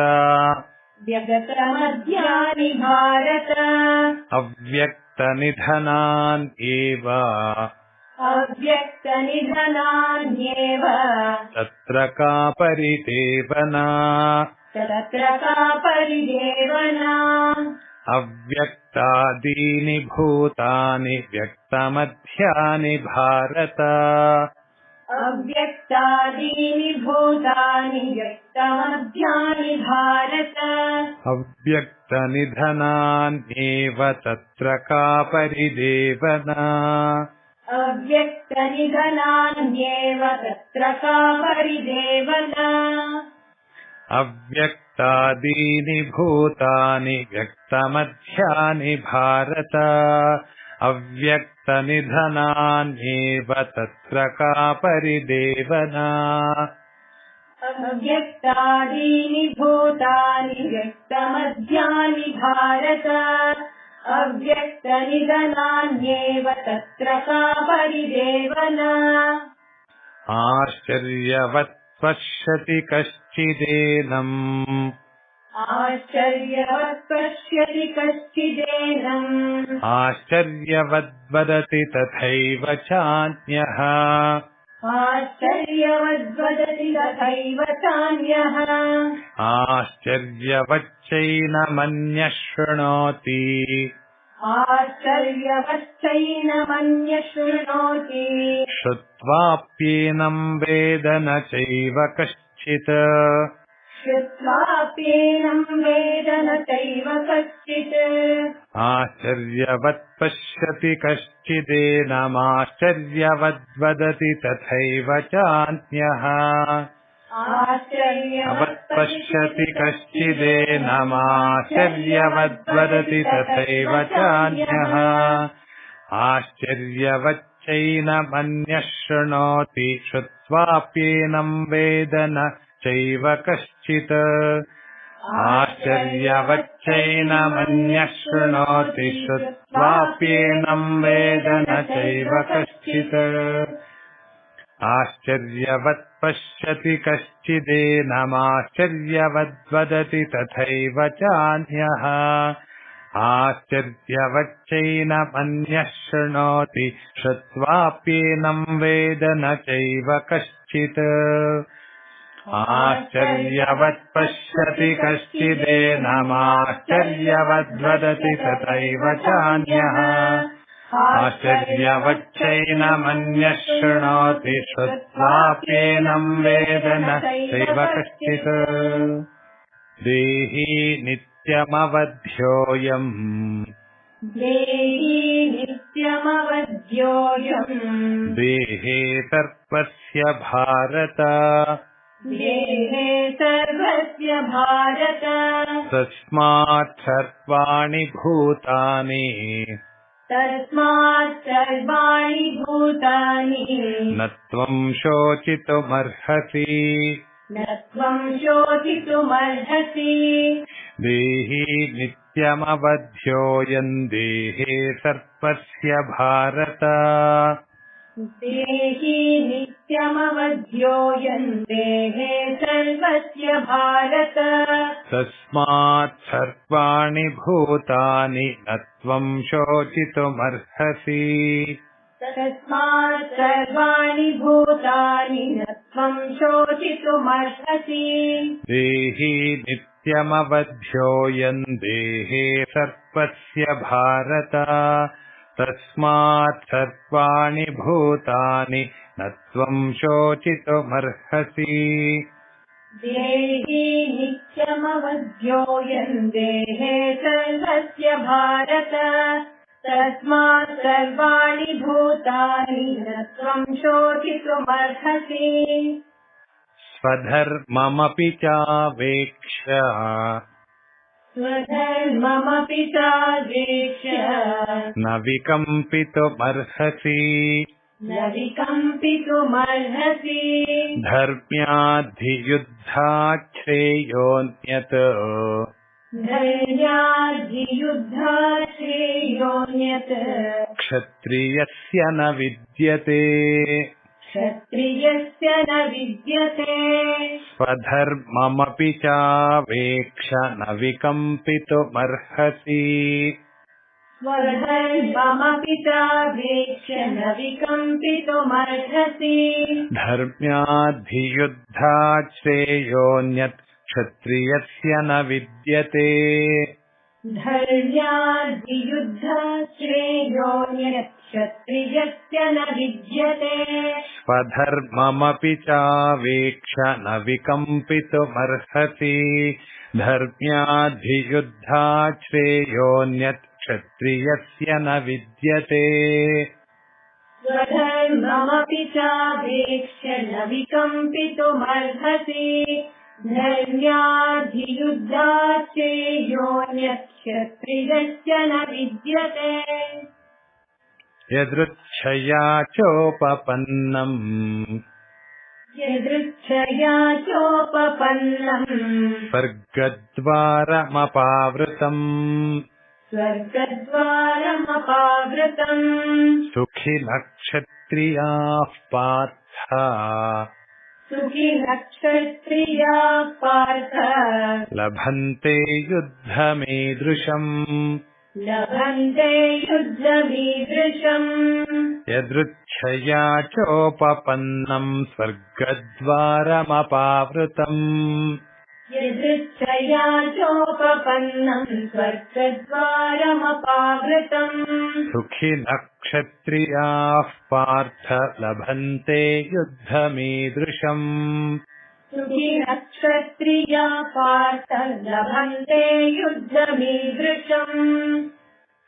व्यक्तमध्यानि भारत अव्यक्तनिधनान् एव अव्यक्तनिधनान्येव तत्र का परिदेवना तत्र का परिदेवना अव्यक्तादीनि भूतानि व्यक्तमध्यानि भारत अव्यक्तादीनि भूतानि व्यक्तमध्यानि भारत अव्यक्तनिधनान्येव तत्र का परिदेवना अव्यक्तनिधनान्येव तत्र का परिदेवना अव्यक्तादीनि भूतानि व्यक्तमध्यानि भारत अव्यक्तनिधनान्येव तत्र का परिदेवना अव्यक्तादीनि भूतानि व्यक्तमध्यानि भारत अव्यक्तनिधनान्येव तत्र का परिदेवना आश्चर्यवत् पश्यति कश्चिदेनम् आश्चर्यवत् पश्यति कश्चिदेनम् आश्चर्यवद्वदति तथैव चान्यः आश्चर्यवद्वदति तथैव चान्यः आश्चर्यवच्चैनमन्यः शृणोति आश्चर्यवश्चैनमन्यः शृणोति श्रुत्वाप्येनं वेद न चैव कश्चित् श्रुत्वाप्येनं वेद न चैव कश्चित् आश्चर्यवत् पश्यति कश्चिदेनमाश्चर्यवद्वदति तथैव चान्यः अवत्पश्यति कश्चिदेनमाश्चर्यवद्वदति तथैव चान्यः आश्चर्यवच्चैनमन्यः शृणोति श्रुत्वाप्येनं वेद न चैव कश्चित् आश्चर्यवच्चैनमन्यः शृणोति श्रुत्वाप्येनं वेद न चैव कश्चित् आश्चर्यवत् पश्यति कश्चिदेनमाश्चर्यवद्वदति तथैव चान्यः आश्चर्यवच्चैनमन्यः शृणोति श्रुत्वाप्येनं वेद न चैव कश्चित् आश्चर्यवत् पश्यति कश्चिदेनमाश्चर्यवद्वदति तथैव चान्यः आश्चर्यवच्चैनमन्यः शृणोति श्रुत्वाप्येनं वेद न चैव कश्चित् देही नित्यमवध्योऽयम् देहे सर्वस्य भारत तस्मात् सर्वाणि भूतानि न त्वं शोचितुमर्हसि देहि नित्यमवध्योऽयं देहे सर्वस्य भारत तस्मात् सर्वाणि भूतानि न त्वं शोचितुमर्हसि देहि नित्यमवध्योऽयं देहे सर्वस्य भारत तस्मात् सर्वाणि भूतानि न त्वं शोचितुमर्हसि देहि नित्यमवध्योऽयं देहे सर्वस्य भारत तस्मात् सर्वाणि भूतानि न त्वं शोचितुमर्हसि स्वधर्ममपि चावेक्ष्य न विकम्पितुमर्हसि धर्म्याद्धियुद्धात् श्रेयोऽन्यत् क्षत्रियस्य न विद्यते स्वधर्ममपि चावेक्ष न विकम्पितुमर्हसि धर्म्याद्धियुद्धात् श्रेयोऽन्यत् क्षत्रियस्य न विद्यते स्वधर्ममपि चावेक्ष न विकम्पितुमर्हसि धर्म्याद्धियुद्धात् श्रेयोऽन्यत् क्षत्रियस्य न विद्यते स्वधर्ममपि चावेक्ष्य न विकम्पितुमर्हसि धर्म्याद्धियुद्धात् श्रेयोऽन्यत् क्षत्रियस्य न विद्यते यदृच्छया चोपपन्नम् स्वर्गद्वारमपावृतम् सुखिनः क्षत्रियाः पार्थ लभन्ते युद्धमीदृशम् यदृच्छया चोपपन्नम् स्वर्गद्वारमपावृतम् सुखिनः क्षत्रियाः पार्थ लभन्ते युद्धमीदृशम्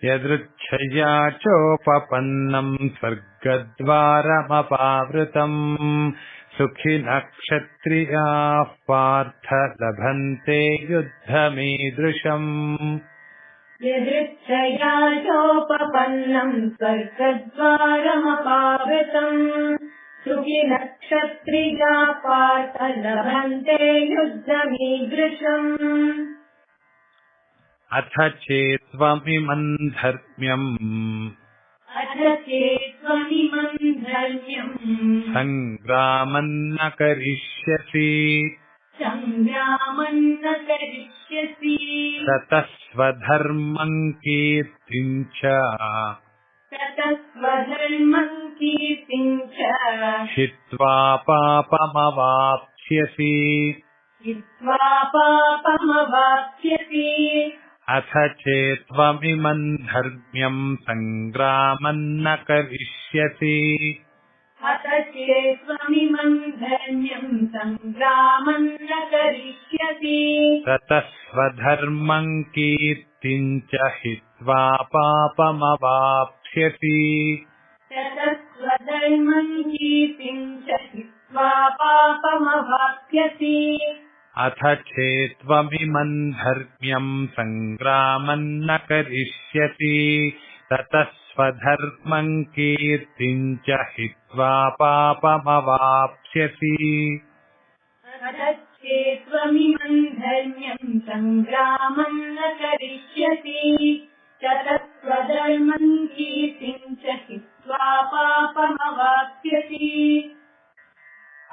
यदृच्छया चोपपन्नम् स्वर्गद्वारमपावृतम् सुखिनः क्षत्रियाः पार्थ लभन्ते युद्धमीदृशम् यदृच्छया चोपपन्नम् स्वर्गद्वारमपावृतम् सुखिनः क्षत्रियाः पार्थ लभन्ते युद्धमीदृशम् अथ चेत्त्वमिमम् धर्म्यम् सङ्ग्रामम् न करिष्यसि ततः स्वधर्मम् कीर्तिम् च हित्वा पापमवाप्स्यसि अथ चेत्त्वमिमम् धर्म्यम् सङ्ग्रामम् न करिष्यसि ततः स्वधर्मम् कीर्तिम् च हित्वा पापमवाप्स्यसि अथ चेत्त्वमिमम् धर्म्यम् सङ्ग्रामम् न करिष्यसि ततः स्वधर्मम् कीर्तिम् च हित्वा पापमवाप्स्यसि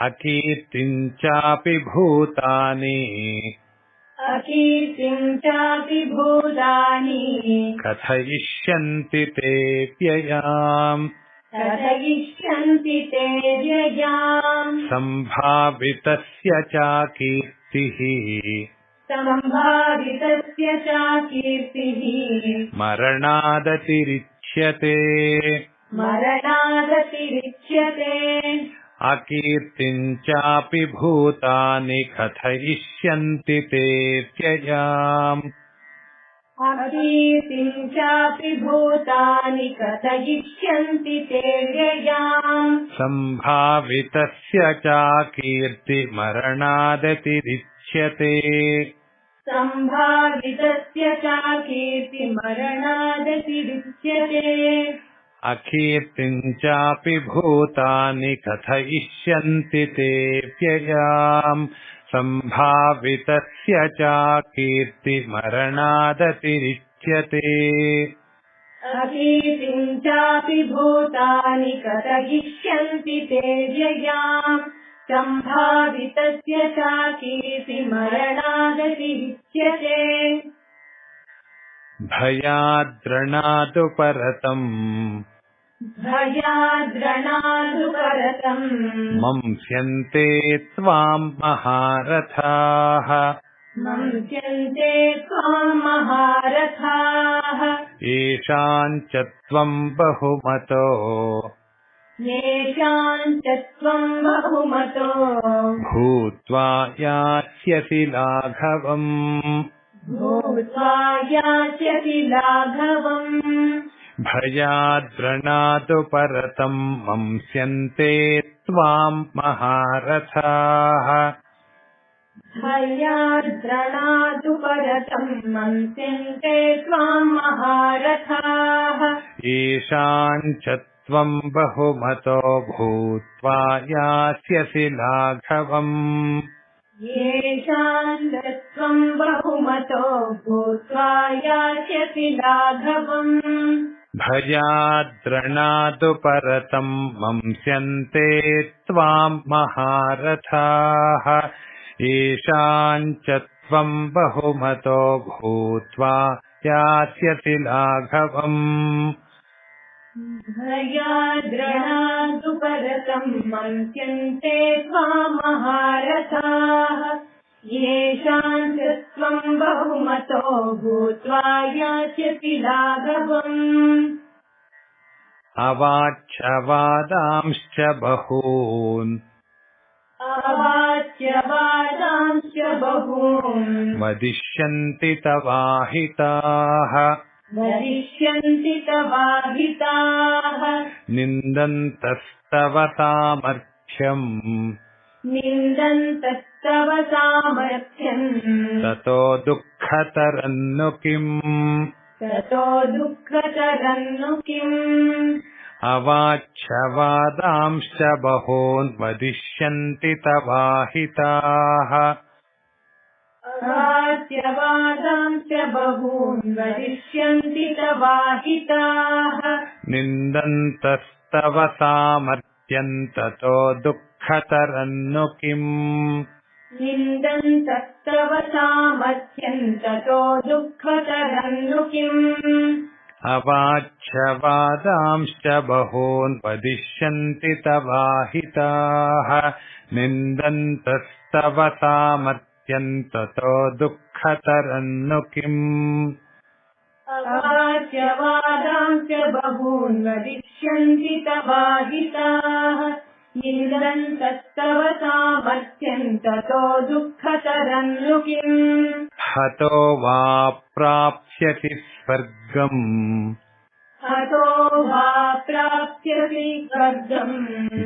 अकीर्तिम् चापि भूतानि कथयिष्यन्ति ते व्ययाम् सम्भावितस्य च कीर्तिः मरणादतिरिच्यते अकीर्तिम् चापि भूतानि कथयिष्यन्ति ते व्ययाम् सम्भावितस्य च कीर्तिमरणादतिरिच्यते अकीर्तिम् चापि भूतानि कथयिष्यन्ति ते व्ययाम् सम्भावितस्य च कीर्तिमरणादतिरिच्यते भयाद्रणादु परतम् मंस्यन्ते त्वाम् महारथाः येषाम् च त्वम् बहुमतो भूत्वा यास्यसि लाघवम् भयाद्रणादु परतम् मंस्यन्ते त्वाम् महारथाः येषाम् च त्वम् बहुमतो भूत्वा यास्यसि लाघवम् भयाद्रणादु परतम् मंस्यन्ते त्वाम् महारथाः येषाम् च त्वम् बहुमतो भूत्वा यास्यसि लाघवम् भयाद्रणादु परतम् मंस्यन्ते त्वाम् महारथाः येषाम् च त्वम् बहुमतो भूत्वा यास्यसि लाघवम् अवाच्यवादांश्च बहून् वदिष्यन्ति तवाहिताः निन्दन्तस्तव सामर्थ्यम् निन्दन्तस्तव सामर्थ्यम् ततो दुःखतरन्नु किम् ततो दुःखतरन्नु किम् अवाच्य वादांश्च बहून् वदिष्यन्ति तवाहिताः अवाच्यवादांश्च बहून् वदिष्यन्ति तवाहिताः निन्दन्तस्तव सामर्थ्यम् ततो दुःखतरन्नु किम् निन्दन्तस्तव सामर्थ्यम् ततो दुःखतरन्नु किम् अवाच्य वादांश्च बहून् वदिष्यन्ति तवाहिताः निन्दन्तस्तव सामर्थ्यम् ततो दुःखतरन्नु किम् अवाच्यवादांश्च बहून् वदिष्यन्ति तवाहिताः निन्दन्तस्तव सामर्थ्यम् ततो दुःखतरन्नु किम् हतो वा प्राप्स्यसि स्वर्गम् हतो वा प्राप्स्यसि स्वर्गम्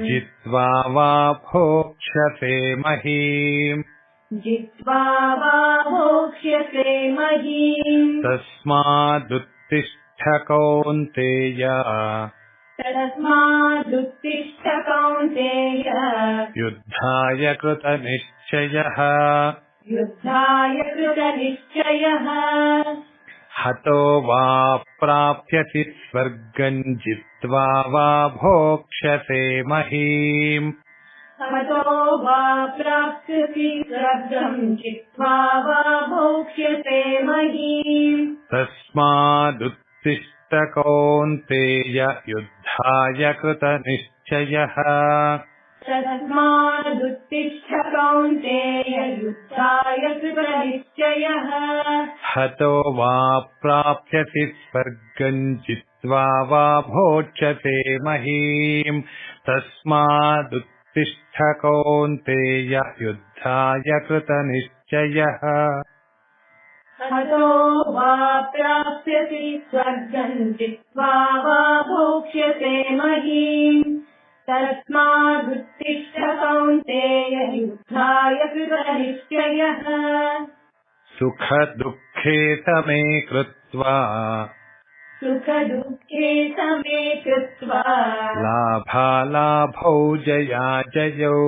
जित्वा वा भोक्ष्यसे महीम् जित्वा वा भोक्ष्यसे महीम् तस्मादुत्तिष्ठ कौन्तेय तस्मादुत्तिष्ठ कौन्तेय युद्धाय कृतनिश्चयः युद्धाय कृतनिश्चयः हतो वा प्राप्स्यसि स्वर्गम् जित्वा वा भोक्ष्यसे महीम् हतो वा प्राप्स्यसि स्वर्गम् जित्वा वा भोक्ष्यसे महीम् तस्मादुत्तिष्ठ कौन्तेय युद्धाय कृतनिश्चयः तस्मादुत्तिष्ठ कौन्तेय युद्धाय कृतनिश्चयः हतो वा प्राप्स्यसि स्वर्गम् जित्वा वा भोक्ष्यसे महीम् तस्मादुत्तिष्ठ कौन्तेय युद्धाय कृतनिश्चयः हतो वा प्राप्स्यसि स्वर्गम् जित्वा वा भोक्ष्यसे महीम् तस्मादुत्तिष्ठ कौन्तेय युद्धाय कृतनिश्चयः सुखदुःखे समे कृत्वा सुखदुःखे समे कृत्वा लाभालाभौ जयाजयौ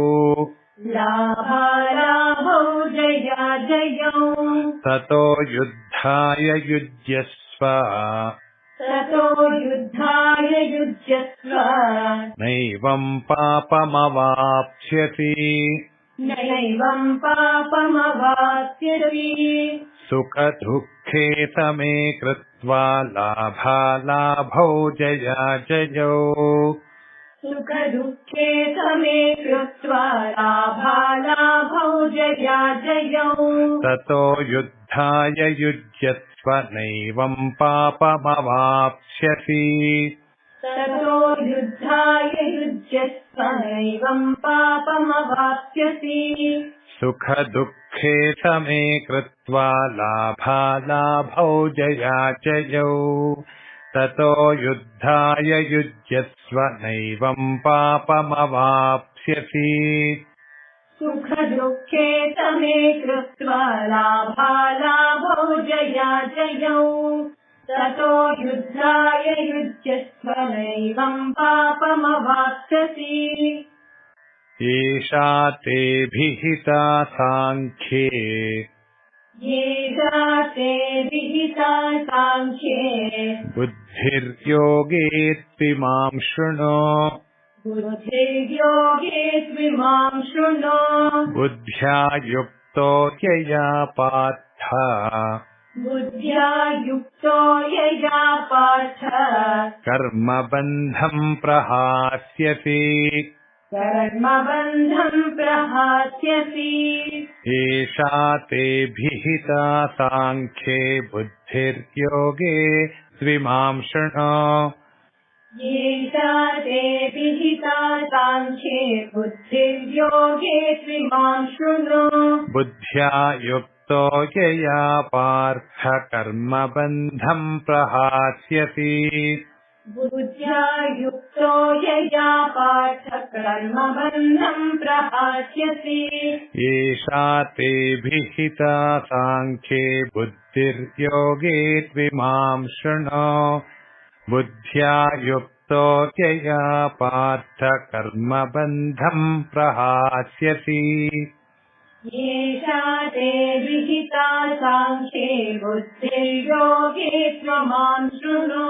लाभालाभौ जयाजयौ ततो युद्धाय युज्यस्व ततो युद्धाय युज्यस्व नैवं पापमवाप्स्यसि नैवं पापमवाप्स्यसि सुखदुःखे समे कृत्वा लाभालाभौ जयाजयौ सुखदुःखे समे कृत्वा लाभालाभौ जयाजयौ ततो युद्धाय युज्यस्व नैवं पापमवाप्स्यसि ततो युद्धाय युज्यस्व नैवं पापमवाप्स्यसि सुखदुःखे समे कृत्वा लाभालाभौ जयाजयौ ततो युद्धाय युज्यस्व नैवं पापमवाप्स्यसि सुखदुःखे समे कृत्वा लाभालाभौ जयाजयौ ततो युद्धाय युज्यस्व नैवं पापमवाप्स्यसि एषा ते विहिता साङ्ख्ये येषा ते विहिता साङ्ख्ये बुद्धिर्योगे त्विमां शृणु बुद्धिर्योगे त्विमां शृणु बुद्ध्या युक्तो यया पार्थ बुद्ध्या युक्तो यया पार्थ कर्मबन्धं प्रहास्यसि कर्मबन्धं प्रहास्यसि एषा ते विहिता साङ्ख्ये बुद्धिर्योगे त्विमां शृणु येषा ते विहिता साङ्ख्ये बुद्धिर्योगे त्विमां शृणु बुद्ध्या युक्तो यया पार्थ कर्मबन्धं प्रहास्यसि बुद्ध्या युक्तो यया पार्थ कर्मबन्धम् प्रहास्यसि एषा ते विहिता साङ्ख्ये बुद्धिर्योगे त्विमां शृणु बुद्ध्या युक्तो यया पार्थ कर्मबन्धम् प्रहास्यसि येषा ते विहिता साङ्ख्ये बुद्धिर्योगे त्वमां शृणु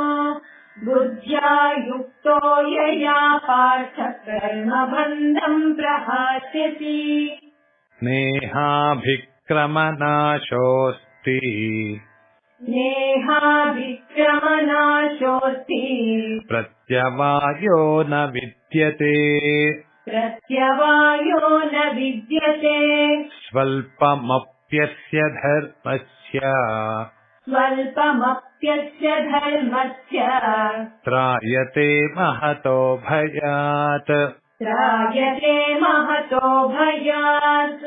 बुद्ध्या युक्तो यया पार्थ कर्मबन्धम् प्रहास्यसि नेहाभिक्रमनाशोऽस्ति नेहाभिक्रमनाशोऽस्ति प्रत्यवायो न विद्यते प्रत्यवायो न विद्यते स्वल्पमप्यस्य धर्मस्य स्वल्पमप्यस्य धर्मस्य त्रायते महतो भयात् त्रायते महतो भयात्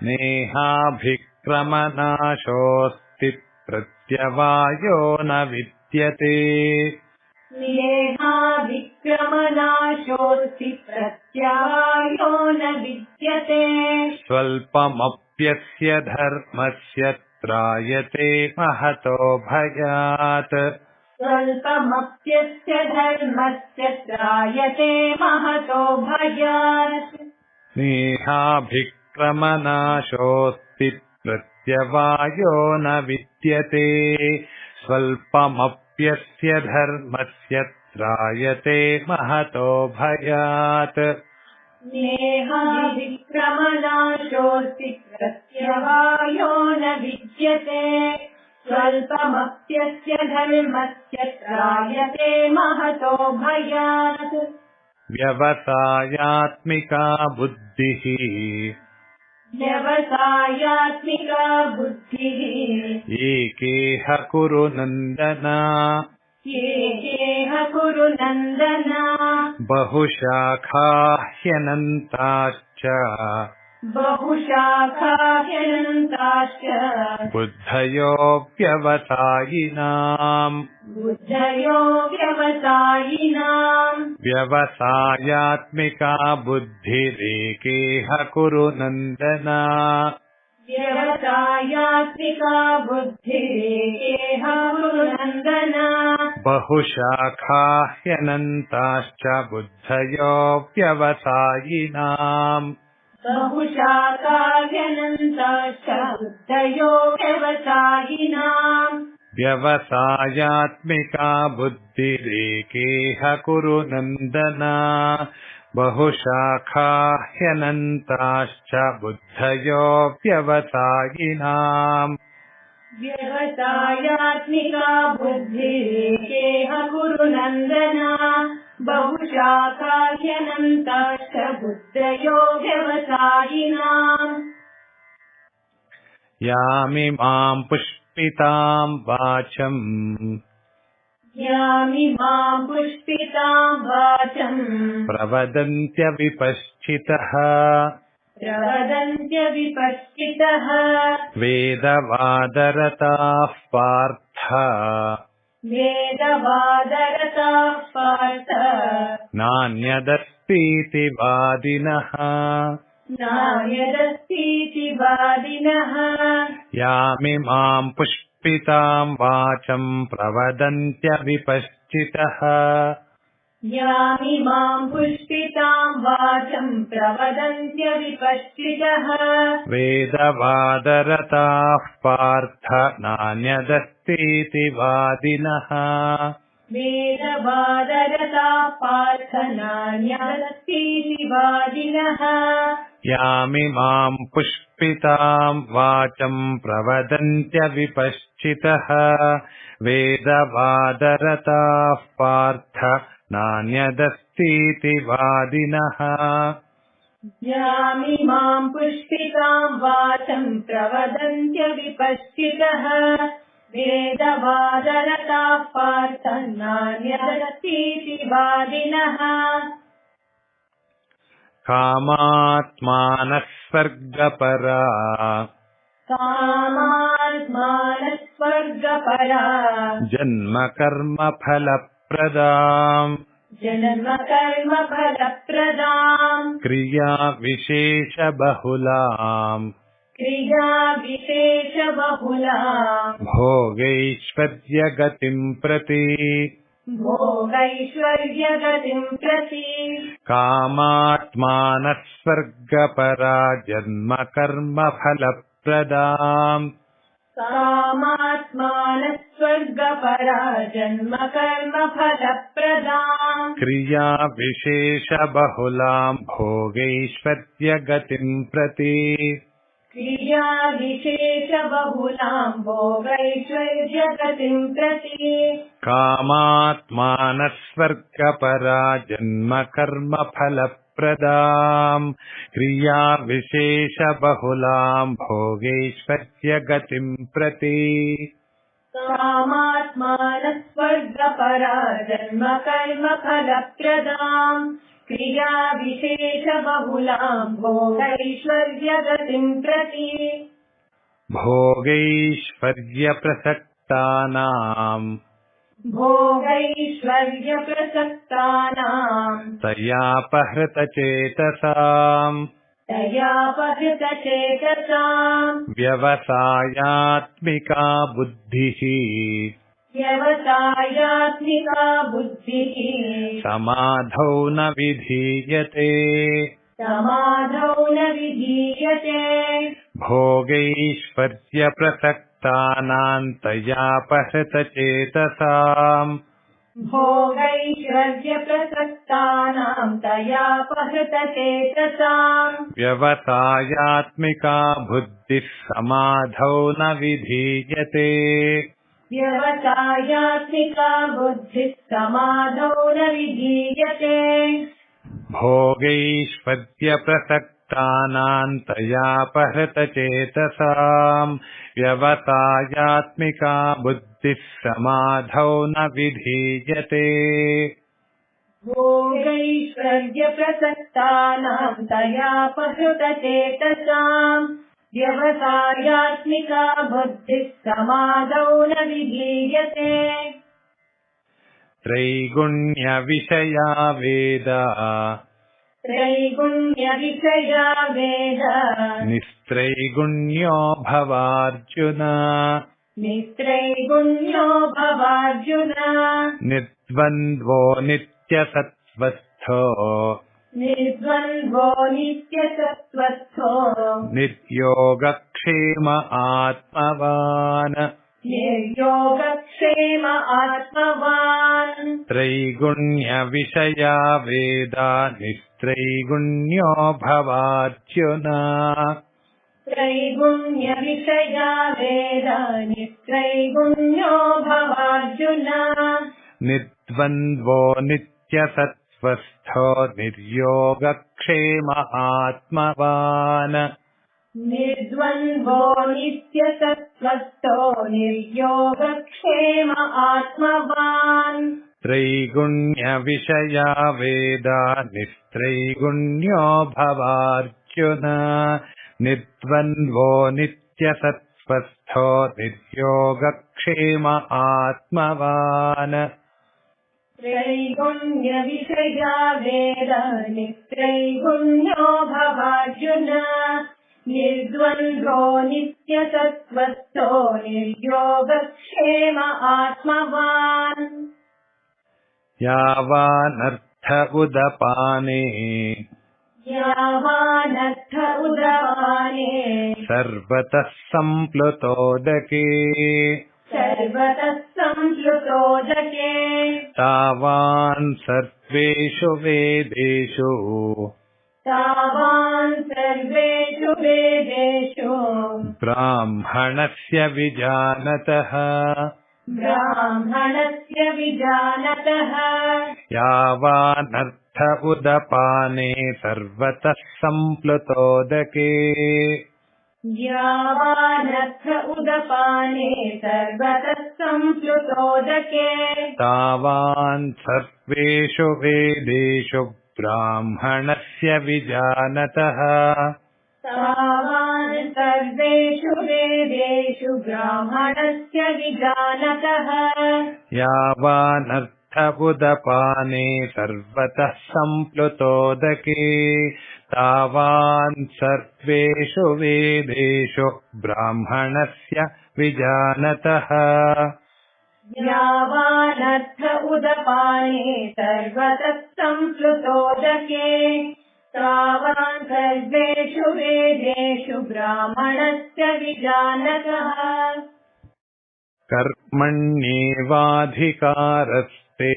नेहाभिक्रमनाशोऽस्ति प्रत्यवायो न विद्यते नेहाभिक्रमनाशोऽस्ति प्रत्यवायो न विद्यते स्वल्पमप्यस्य धर्मस्य त्रायते महतो भयात् स्वल्पमप्यस्य धर्मस्य त्रायते महतो भयात् नेहाभिक्रमनाशोऽस्ति प्रत्यवायो न विद्यते स्वल्पमप्यस्य धर्मस्य त्रायते महतो भयात् नेहाभिक्रमनाशोऽस्ति प्रत्यवायो न विद्यते स्वल्पमप्यस्य धर्मस्य त्रायते महतो भयात् व्यवसायात्मिका बुद्धिः व्यवसायात्मिका बुद्धिः एकेह कुरु नन्दन एकेह कुरु नन्दन बहुशाखा ह्यनन्ताश्च बहुशाखा ह्यनन्ताश्च बुद्धयो व्यवसायिनाम् बुद्धयो व्यवसायिनाम् व्यवसायात्मिका बुद्धिरेकेह कुरु नन्दन व्यवसायात्मिका बुद्धिरेकेह कुरु नन्दन बहुशाखा ह्यनन्ताश्च बुद्धयो व्यवसायिनाम् बहुशाखा ह्यनन्ताश्च बुद्धयो व्यवसायिनाम् व्यवसायात्मिका बुद्धिरेकेह कुरु नन्दन बहुशाखा ह्यनन्ताश्च बुद्धयो व्यवसायिनाम् व्यवसायात्मिका बुद्धिरेकेह कुरु नन्दन बहुशाखा ह्यनन्ताश्च बुद्धयो व्यवसायिनाम् यामिमाम् पुष्पिताम् वाचम् यामिमाम् पुष्पिताम् वाचम् प्रवदन्त्यविपश्चितः प्रवदन्त्य विपश्चितः वेदवादरताः पार्थ वेदवादरताः पार्थ नान्यदस्तीति वादिनः नान्यदस्तीति वादिनः यामिमाम् पुष्पिताम् वाचम् प्रवदन्त्यविपश्चितः यामिमाम् पुष्पिताम् वाचम् प्रवदन्त्य विपश्चितः वेदवादरताः पार्थ नान्यदस्तीति वादिनः वेदवादरताः पार्थ नान्यदस्तीति वादिनः यामिमाम् पुष्पिताम् वाचम् प्रवदन्त्यविपश्चितः वेदवादरताः पार्थ नान्यदस्तीति वादिनः यामिमाम् पुष्पिताम् वाचम् प्रवदन्त्य विपश्चितः वेदवादरताः पार्थ नान्यदस्तीति वादिनः कामात्मानः स्वर्गपरा कामात्मानः स्वर्गपरा जन्मकर्मफलप्रदा फलप्रदाम् जन्म कर्म फलप्रदाम् क्रिया विशेषबहुलाम् क्रिया विशेषबहुलाम् भोगैश्वर्यगतिम् प्रति भोगैश्वर्यगतिम् प्रति कामात्मानः स्वर्गपरा जन्म कर्म फलप्रदाम् कामात्मानः स्वर्गपरा जन्म कर्म फलप्रदाम् क्रिया विशेषबहुलाम् भोगैश्वर्यगतिम् प्रति क्रिया विशेषबहुलाम् भोगैश्वर्यगतिम् प्रति कामात्मानः स्वर्गपरा जन्म कर्म फलप्रदाम् क्रिया विशेषबहुलाम् भोगैश्वर्यगतिम् प्रति कामात्मानः स्वर्गपरा जन्म कर्म फलप्रदाम् क्रिया विशेषबहुलाम् भोगैश्वर्यगतिम् प्रति भोगैश्वर्यप्रसक्तानाम् भोगैश्वर्यप्रसक्तानाम् तयापहृतचेतसाम् तयापहृतचेतसाम् व्यवसायात्मिका बुद्धिः व्यवसायात्मिका बुद्धिः समाधौ न विधीयते समाधौ न विधीयते भोगैश्वर्यप्रसक्तानाम् तयापहृतचेतसाम् भोगैश्वर्यप्रसक्तानाम् तयापहृतचेतसाम् व्यवसायात्मिका बुद्धिः समाधौ न विधीयते व्यवसायात्मिका बुद्धिः समाधौ न विधीयते भोगैश्वर्यप्रसक्तानाम् तयापहृतचेतसाम् व्यवसायात्मिका बुद्धिः समाधौ न विधीयते भोगैश्वर्यप्रसक्तानाम् तयापहृतचेतसाम् व्यवसायात्मिका बुद्धिः समाधौ न विधीयते त्रैगुण्यविषया वेदा त्रैगुण्यविषया वेद निस्त्रैगुण्यो भवार्जुन निस्त्रैगुण्यो भवार्जुन निर्द्वन्द्वो नित्यसत्त्वस्थो निर्द्वन्द्वो नित्यसत्त्वस्थो निर्योगक्षेम आत्मवान् निर्योगक्षेम आत्मवान् त्रैगुण्यविषया वेदा निस्त्रैगुण्यो भवार्जुन त्रैगुण्यविषया वेद निस्त्रैगुण्यो भवार्जुन निर्द्वन्द्वो नित्यसत्त्वस्थो निर्योगक्षेम आत्मवान् निर्द्वन्द्वो नित्यसत्त्वस्थो निर्योगक्षेम आत्मवान् त्रैगुण्यविषया वेदा निस्त्रैगुण्यो भवार्जुन निर्द्वन्द्वो नित्यसत्त्वस्थो निर्योगक्षेम आत्मवान् त्रैगुण्यविषया वेद निस्त्रैगुण्यो भवार्जुन निर्द्वन्द्वो नित्यसत्त्वस्थो निर्योगक्षेम आत्मवान् यावानर्थ उदपाने यावानर्थ उदपाने सर्वतः सम्प्लुतोदके सर्वतः सम्प्लुतोदके तावान् सर्वेषु वेदेषु तावान् सर्वेषु वेदेषु ब्राह्मणस्य विजानतः ब्राह्मणस्य विजानतः यावानर्थ उदपाने सर्वतः सम्प्लुतोदके यावानर्थ उदपाने सर्वतः सम्प्लुतोदके तावान् सर्वेषु वेदेषु ब्राह्मणस्य विजानतः तावान् सर्वेषु वेदेषु ब्राह्मणस्य विजानतः यावानर्थ उदपाने सर्वतः सम्प्लुतोदके तावान् सर्वेषु वेदेषु ब्राह्मणस्य विजानतः यावानर्थ उदपाने सर्वतः सम्प्लुतोदके तावान् सर्वेषु वेदेषु ब्राह्मणस्य विजानतः कर्मण्येवाधिकारस्ते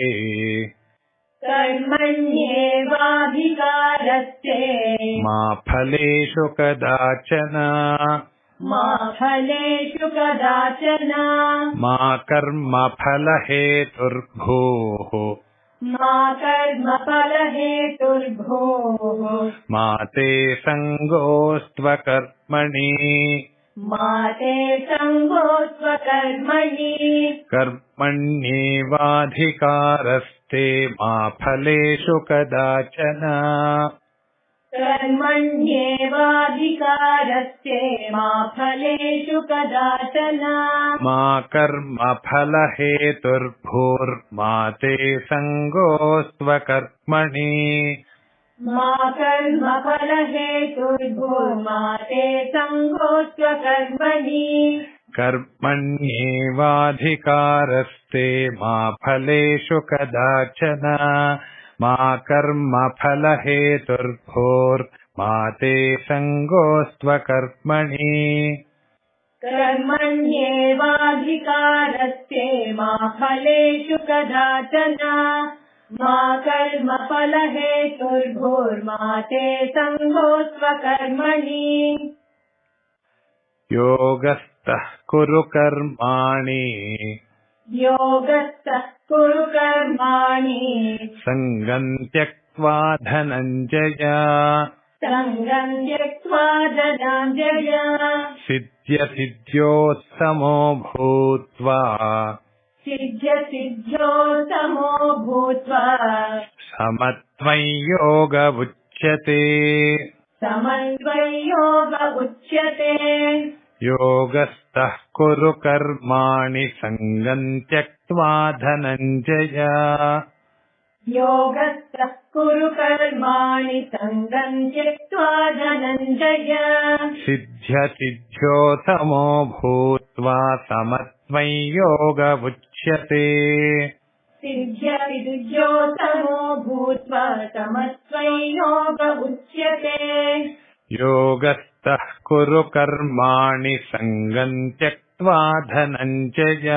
मा फलेषु कदाचन मा फलेषु कदाचन मा कर्मफलहेतुर्भूः मा कर्मफलहेतुर्भूः मा ते सङ्गोऽस्त्वकर्मणि मा ते सङ्गोऽस्त्वकर्मणि कर्मण्येवाधिकारस्ते मा फलेषु कदाचन कर्मण्येवाधिकारस्ते मा फलेषु कदाचन मा कर्मफलहेतुर्भूर्मा ते सङ्गोऽस्त्वकर्मणि मा कर्मफलहेतुर्भूर्मा ते सङ्गोऽस्त्वकर्मणि कर्मण्येवाधिकारस्ते मा फलेषु कदाचन मा कर्मफलहेतुर्भूर्मा ते सङ्गोऽस्त्वकर्मणि कर्मण्येवाधिकारस्ते मा फलेषु कदाचन मा कर्मफलहेतुर्भूर्मा ते सङ्गोऽस्त्वकर्मणि योगस्थः कुरु कर्माणि योगस्थः कुरु कर्माणि सङ्गम् त्यक्त्वा धनञ्जय सङ्गम् त्यक्त्वा धनञ्जय सिद्ध्यसिद्ध्योत्तमो भूत्वा सिद्ध्यसिद्ध्योत्तमो भूत्वा समत्वयोग उच्यते समन्वययोग उच्यते योगस्थः कुरु कर्माणि सङ्गम् त्यक्त्वा धनञ्जय योगस्थः कुरु कर्माणि सङ्गम् त्यक्त्वा धनञ्जय सिद्ध्यसिद्ध्योत्तमो भूत्वा समत्वयोग उच्यते सिद्ध्यसिद्ध्योत्तमो भूत्वा समत्वयोग उच्यते योगस्थः कुरु कर्माणि सङ्गम् त्यक्त्वा धनञ्जय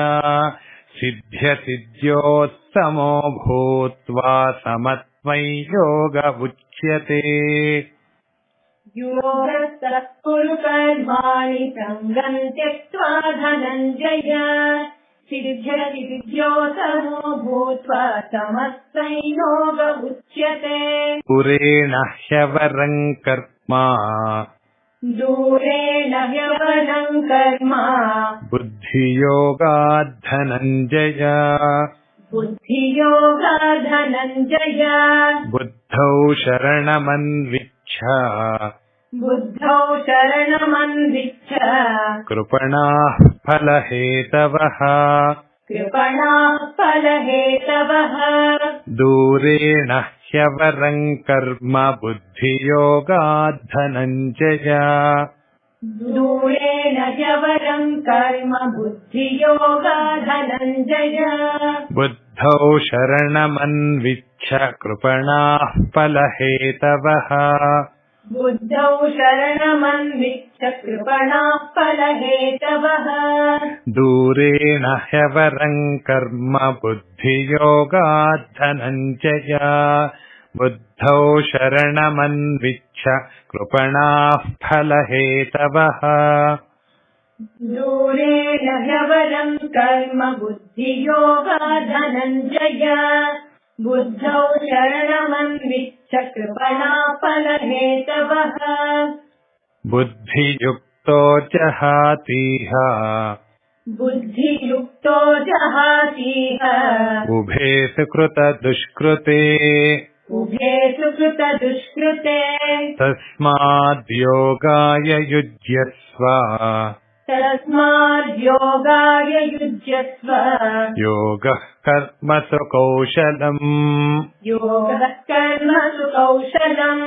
सिद्ध्यसिद्ध्योत्तमो भूत्वा समत्वयोग उच्यते योगस्थः कुरु कर्माणि सङ्गम् त्यक्त्वा धनञ्जय सिद्ध्यसिद्ध्योत्तमो भूत्वा समत्वयोग उच्यते पुरेण ह्यवरम् कर्म दूरेण ह्यवरम् कर्म बुद्धियोगात् धनञ्जय बुद्धियोगात् धनञ्जय बुद्धौ शरणमन्विच्छ बुद्धौ शरणमन्विच्छ कृपणाः फलहेतवः कृपणाः फलहेतवः दूरेण ह्यवरम् कर्म बुद्धियोगात् धनञ्जय दूरेण ह्यवरम् कर्म बुद्धियोगात् धनञ्जय बुद्धौ शरणमन्विच्छ कृपणाः फलहेतवः बुद्धौ शरणमन्विच्छ कृपणाः फलहेतवः दूरेण ह्यवरम् कर्म बुद्धियोगात् धनञ्जय बुद्धौ शरणमन्विच्छ कृपणाः फलहेतवः दूरेण ह्यवरम् कर्म बुद्धियोगात् धनञ्जय बुद्धौ शरणमन्विच्छ कृपणाः फलहेतवः बुद्धियुक्तो जहातीह बुद्धियुक्तो जहातीह उभे सुकृतदुष्कृते उभे सुकृतदुष्कृते तस्माद्योगाय युज्यस्व तस्माद्योगाय युज्यस्व योगः कर्मसु कौशलम् योगः कर्मसु कौशलम्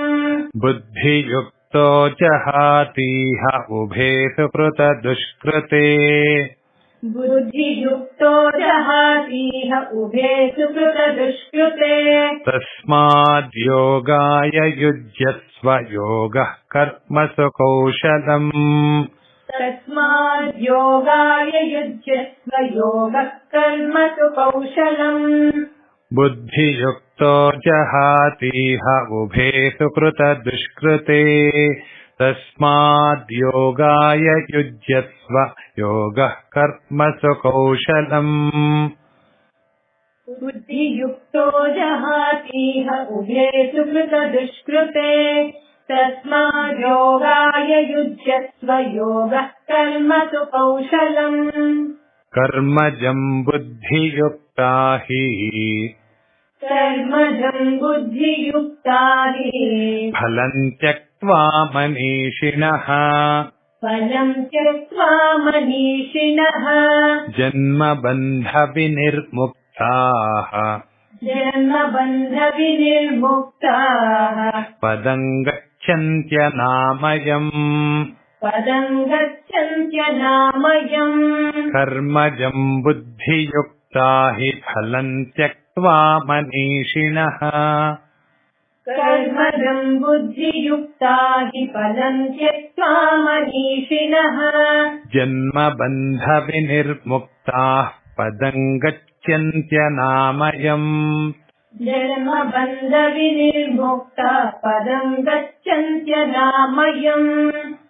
बुद्धियुक्तो जहातीह उभे सुकृतदुष्कृते बुद्धियुक्तो जहातीह उभे सुकृतदुष्कृते तस्माद्योगाय युज्यस्व योगः कर्मसु कौशलम् तस्माद्योगाय युज्यस्व योगः कर्मसु कौशलम् बुद्धियुक्तो जहातीह उभे सुकृतदुष्कृते तस्माद्योगाय युज्यस्व योगः कर्मसु कौशलम् बुद्धियुक्तो जहातीह उभे सुकृतदुष्कृते तस्माद्योगाय युज्यस्व योगः कर्मसु कौशलम् कर्मजम् बुद्धियुक्ता हि कर्मजम् बुद्धियुक्ता हि फलम् त्यक्त्वा मनीषिणः फलम् त्यक्त्वा मनीषिणः जन्मबन्धविनिर्मुक्ताः जन्मबन्धविनिर्मुक्ताः पदम् गच्छन्त्यनामयम् पदम् गच्छन्त्यनामयम् कर्मजम् बुद्धियुक्ता हि फलम् त्यक्त्वा मनीषिणः कर्मजम् बुद्धियुक्ता हि फलम् त्यक्त्वा मनीषिणः जन्मबन्धविनिर्मुक्ताः पदम् गच्छन्त्यनामयम् जन्मबन्धविनिर्मुक्ता पदम् गच्छन्त्यनामयम्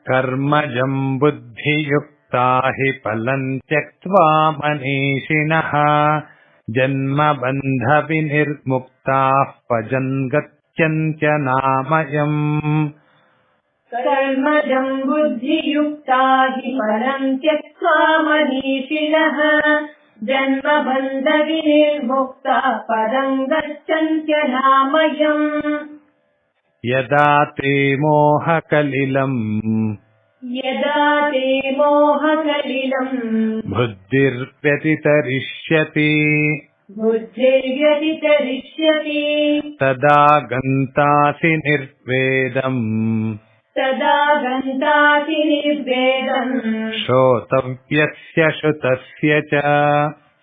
कर्मजम् बुद्धियुक्ता हि फलम् त्यक्त्वा मनीषिणः जन्मबन्धविनिर्मुक्ताः पदम् गच्छन्त्यनामयम् कर्मजम् बुद्धियुक्ता हि फलम् त्यक्त्वा मनीषिणः जन्मबन्धविनिर्मुक्ता पदम् गच्छन्त्यनामयम् यदा ते मोहकलिलम् यदा ते मोहकलिलम् बुद्धिर्व्यतितरिष्यति बुद्धिर्व्यतितरिष्यति तदा गन्तासि निर्वेदम् तदा गन्तासि निर्वेदम् श्रोतव्यस्य श्रुतस्य च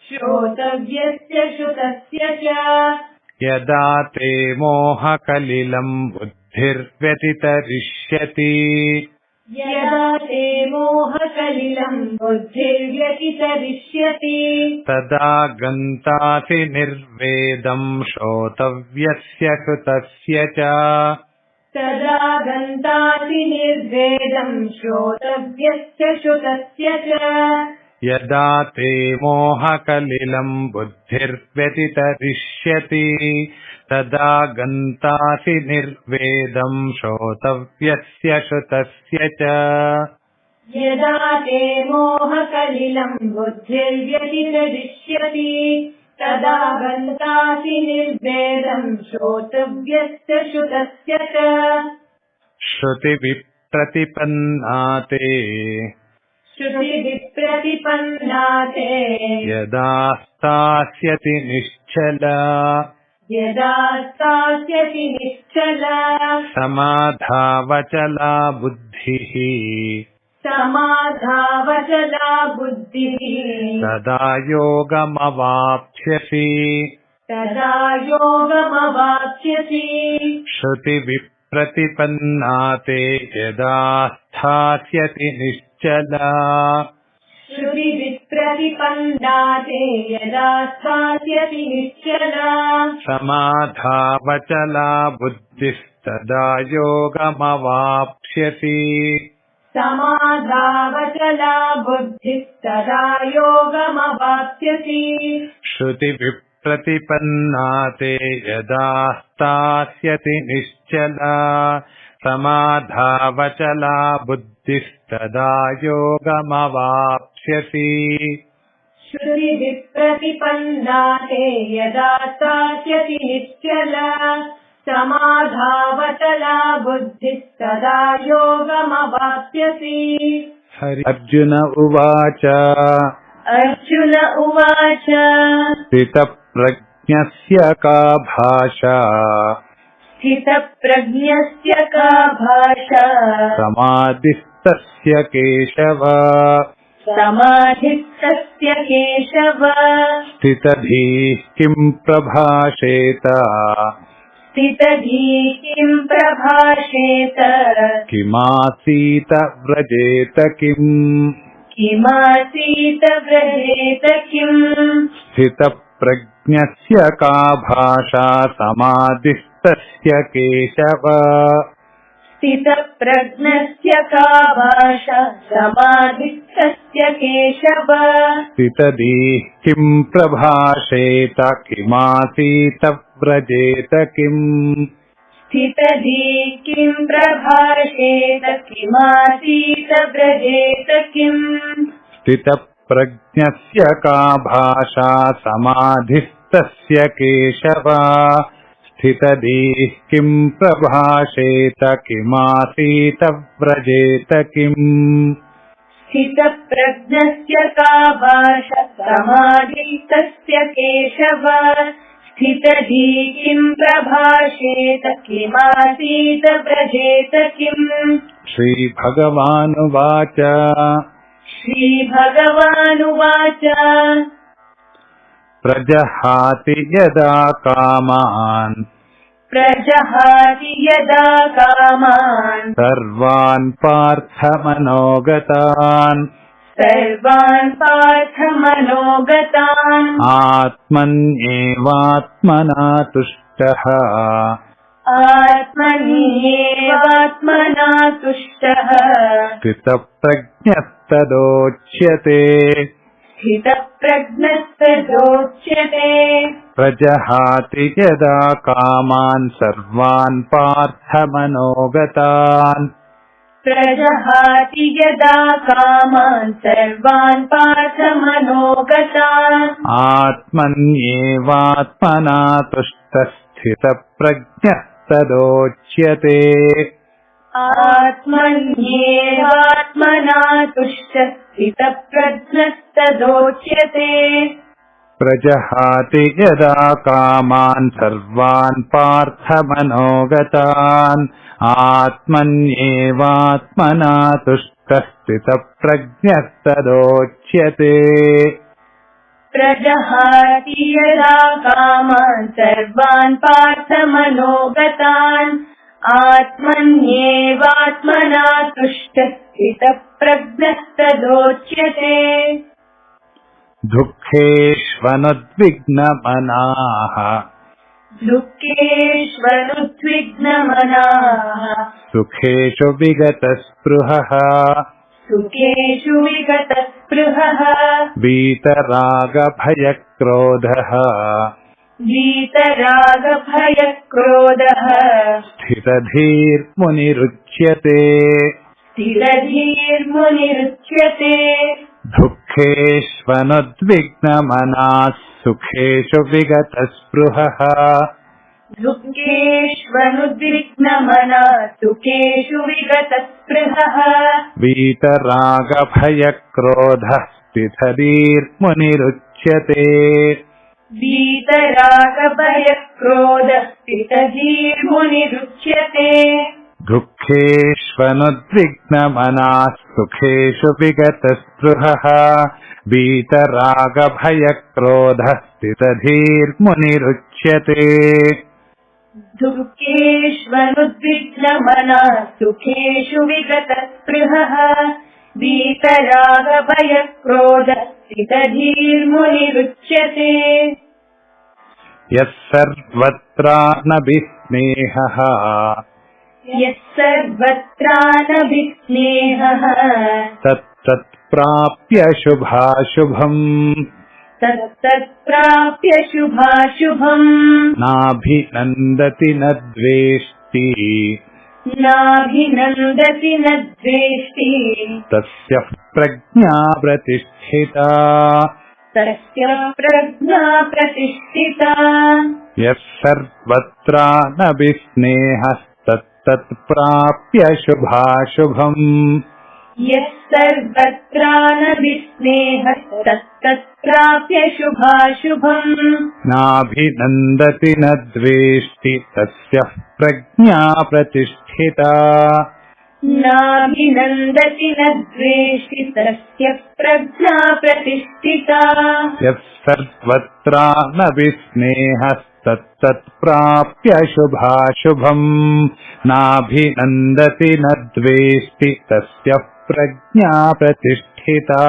श्रोतव्यस्य श्रुतस्य च यदा ते मोहकलिलम् बुद्धिर्व्यतितरिष्यति यदा ते मोहकलिलम् बुद्धिर्व्यतितरिष्यति तदा गन्तासि निर्वेदम् श्रोतव्यस्य श्रुतस्य च तदा गन्तासि निर्वेदम् श्रोतव्यस्य श्रुतस्य च यदा ते मोहकलिलम् बुद्धिर्व्यतितरिष्यति तदा गन्तासि निर्वेदम् श्रोतव्यस्य श्रुतस्य च यदा ते मोहकलिलम् बुद्धिर्व्यतितरिष्यति तदा गन्तासि निर्वेदम् श्रोतव्यस्य श्रुतस्य च श्रुतिविप्रतिपन्ना ते श्रुतिविप्रतिपन्ना ते यदा स्थास्यति निश्चला यदा स्थास्यति निश्चला समाधावचला बुद्धिः समाधावचला बुद्धिः तदा योगमवाप्स्यसि तदा योगमवाप्स्यसि श्रुतिविप्रतिपन्ना ते यदा स्थास्यति निश्चला श्रुतिविप्रतिपन्ना ते यदा स्थास्यति निश्चला समाधावचला बुद्धिस्तदा योगमवाप्स्यसि समाधावचला बुद्धिस्तदा योगमवाप्स्यसि श्रुतिविप्रतिपन्ना ते यदा स्थास्यति निश्चला समाधावचला बुद्धिस्तदा योगमवाप्स्यसि श्रुतिविप्रतिपन्ना ते यदा स्थास्यति निश्चला समाधावचला बुद्धिस्तदा योगमवाप्स्यसि अर्जुन उवाच अर्जुन उवाच स्थितप्रज्ञस्य का भाषा स्थितप्रज्ञस्य का भाषा समाधिस्तस्य केशव समाधिस्तस्य केशव स्थितधीः किं प्रभाषेत स्थितधीः किं प्रभाषेत किमासीत व्रजेत किम् किमासीत व्रजेत किम् स्थितप्रज्ञस्य का भाषा समाधिस्तस्य केशव स्थितप्रज्ञस्य का भाषा समाधिस्तस्य केशव स्थितधीः किं प्रभाषेत किमासीत व्रजेत किम् स्थितधीः किं प्रभाषेत किमासीत व्रजेत किम् स्थितप्रज्ञस्य का भाषा समाधिस्तस्य केशव स्थितधीः किं प्रभाषेत किमासीत व्रजेत किम् स्थितप्रज्ञस्य का भाषा समाधिस्तस्य केशव स्थितधीः किं प्रभाषेत किमासीत व्रजेत किम् श्रीभगवानुवाच श्रीभगवानुवाच प्रजहाति यदा कामान् प्रजहाति यदा कामान् सर्वान् पार्थमनोगतान् सर्वान् पार्थमनोगतान् आत्मन्येवात्मना तुष्टः आत्मन्येवात्मना तुष्टः स्थितप्रज्ञस्तदोच्यते स्थितप्रज्ञस्तदोच्यते प्रजहाति यदा कामान् सर्वान् पार्थमनोगतान् प्रजहाति यदा कामान् सर्वान् पार्थमनोगतान् आत्मन्येवात्मना तुष्टस्थितप्रज्ञस्तदोच्यते आत्मन्येवात्मना तुष्टस्थितप्रज्ञस्तदोच्यते प्रजहाति यदा कामान् सर्वान् पार्थमनोगतान् आत्मन्येवात्मना तुष्टस्थितप्रज्ञस्तदोच्यते प्रजहाति यदा कामान् सर्वान् पार्थमनोगतान् आत्मन्येवात्मना तुष्टस्थितप्रज्ञस्तदोच्यते दुःखेष्वनुद्विग्नमनाः दुःखेष्वनुद्विग्नमनाः सुखेषु विगतस्पृहः सुखेषु विगतस्पृहः वीतरागभयक्रोधः वीतरागभयक्रोधः स्थितधीर्मुनिरुच्यते स्थितधीर्मुनिरुच्यते दुःखेष्वनुद्विग्नमनाः सुखेषु विगतस्पृहः दुःखेष्वनुद्विग्नमना सुखेषु विगतस्पृहः वीतरागभयक्रोधः स्थितधीर्मुनिरुच्यते वीतरागभयक्रोधः स्थितधीर्मुनिरुच्यते दुःखेष्वनुद्विग्नमनाः सुखेषु विगतस्पृहः वीतरागभयक्रोधः स्थितधीर्मुनिरुच्यते दुःखेष्वनुद्विग्नमना सुखेषु विगतस्पृहः वीतरागभयक्रोधः स्थितधीर्मुनिरुच्यते यः सर्वत्रानभिस्नेहः यः सर्वत्रानभिस्नेहः तत्तत्प्राप्य शुभाशुभम् तत्तत्प्राप्य शुभाशुभम् नाभिनन्दति न द्वेष्टि नाभिनन्दति न द्वेष्टि तस्य प्रज्ञा प्रतिष्ठिता तस्य प्रज्ञा प्रतिष्ठिता यः सर्वत्रानभिस्नेहस्तत्तत्प्राप्य शुभाशुभम् यः सर्वत्रानभिस्नेहस्तत्तत्प्राप्य शुभाशुभम् नाभिनन्दति न द्वेष्टि तस्य प्रज्ञा प्रतिष्ठिता नाभिनन्दति न द्वेष्टि तस्य प्रज्ञा प्रतिष्ठिता यः सर्वत्रानभिस्नेहस्तत्तत्प्राप्य शुभाशुभम् नाभिनन्दति न द्वेष्टि तस्य प्रज्ञा प्रतिष्ठिता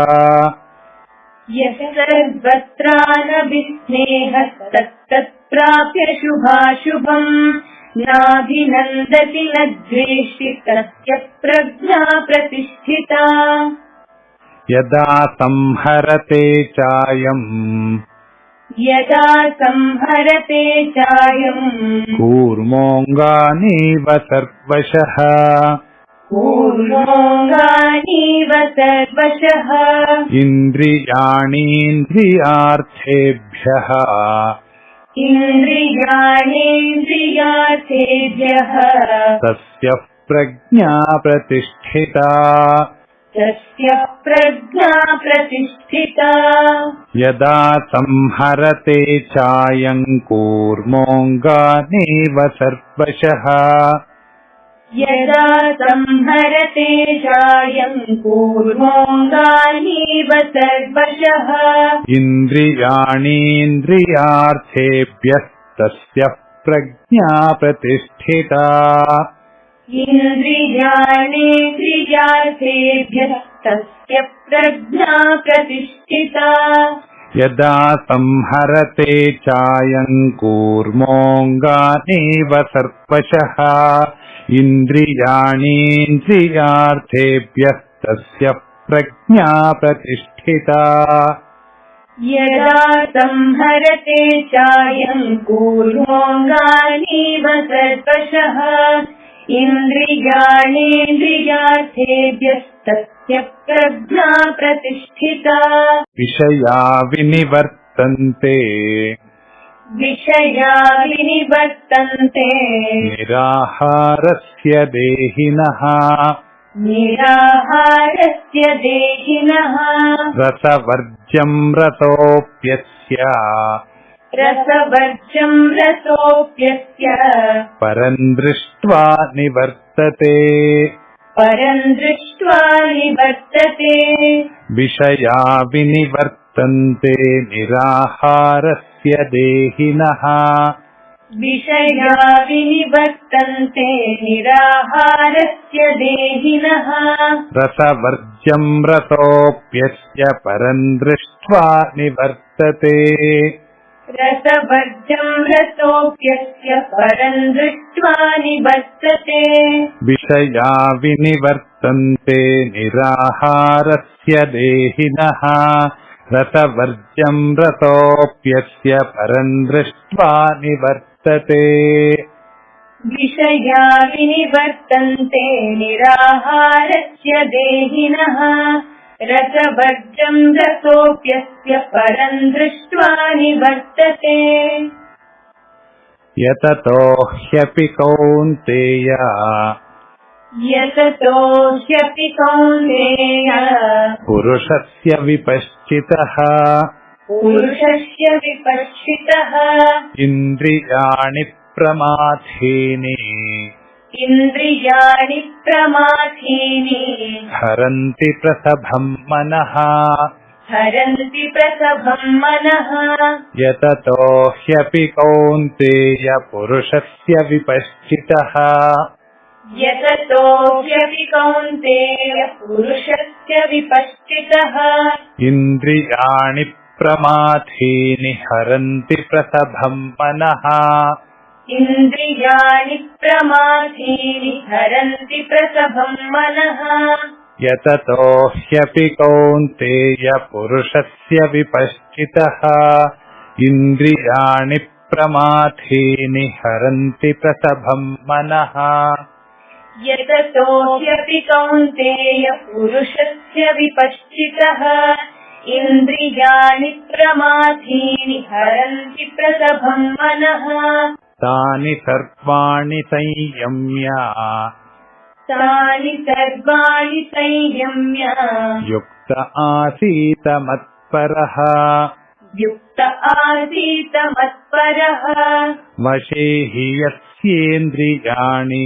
यः सर्वत्रानभिस्नेहस्तत्तत्प्राप्य शुभाशुभम् नाभिनन्दति न द्वेष्टि तस्य प्रज्ञा प्रतिष्ठिता यदा संहरते चायम् कूर्मोऽङ्गानीव सर्वशः इन्द्रियाणीन्द्रियार्थेभ्यः तस्य प्रज्ञा प्रतिष्ठिता यदा संहरते चायं कूर्मोऽङ्गानीव सर्वशः यदा संहरते चायं कूर्मोऽङ्गानीव सर्वशः इन्द्रियाणीन्द्रियार्थेभ्यः तस्य प्रज्ञा प्रतिष्ठिता इन्द्रियाणीन्द्रियार्थेभ्यः तस्य प्रज्ञा प्रतिष्ठिता यदा संहरते चायं कूर्मोऽङ्गानीव सर्वशः इन्द्रियाणीन्द्रियार्थेभ्यः तस्य प्रज्ञा प्रतिष्ठिता यदा संहरते चायं कूर्मोऽङ्गानीव सर्वशः इन्द्रियाणीन्द्रियार्थेभ्यस्तस्य प्रज्ञा प्रतिष्ठिता विषया विनिवर्तन्ते निराहारस्य देहिनः रसवर्ज्यं रतोऽप्यस्य परं दृष्ट्वा निवर्तते विषया विनिवर्तन्ते निराहारस्य देहिनः रसवर्ज्यं रतोऽप्यस्य परं दृष्ट्वा निवर्तते विषया विनिवर्तन्ते निराहारस्य देहिनः रसवर्ज्यं रतोऽप्यस्य परं दृष्ट्वा निवर्तते विषया विनिवर्तन्ते निराहारस्य देहिनः रसवर्ज्यं रतोऽप्यस्य परं दृष्ट्वा निवर्तते यततो ह्यपि कौन्तेय पुरुषस्य विपश्चितः इन्द्रियाणि प्रमाथीनि हरन्ति प्रसभं मनः यततो ह्यपि कौन्तेय पुरुषस्य विपश्चितः इन्द्रियाणि प्रमाथीनि हरन्ति प्रसभं मनः यततो ह्यपि कौन्तेय पुरुषस्य विपश्चितः इन्द्रियाणि प्रमाथीनि हरन्ति प्रसभं मनः यततो ह्यपि कौन्तेय पुरुषस्य विपश्चितः इन्द्रियाणि प्रमाथीनि हरन्ति प्रसभं मनः तानि सर्वाणि संयम्य तानि सर्वाणि संयम्य युक्त आसीत मत्परः युक्त आसीत मत्परः वशे हि यस्येन्द्रियाणि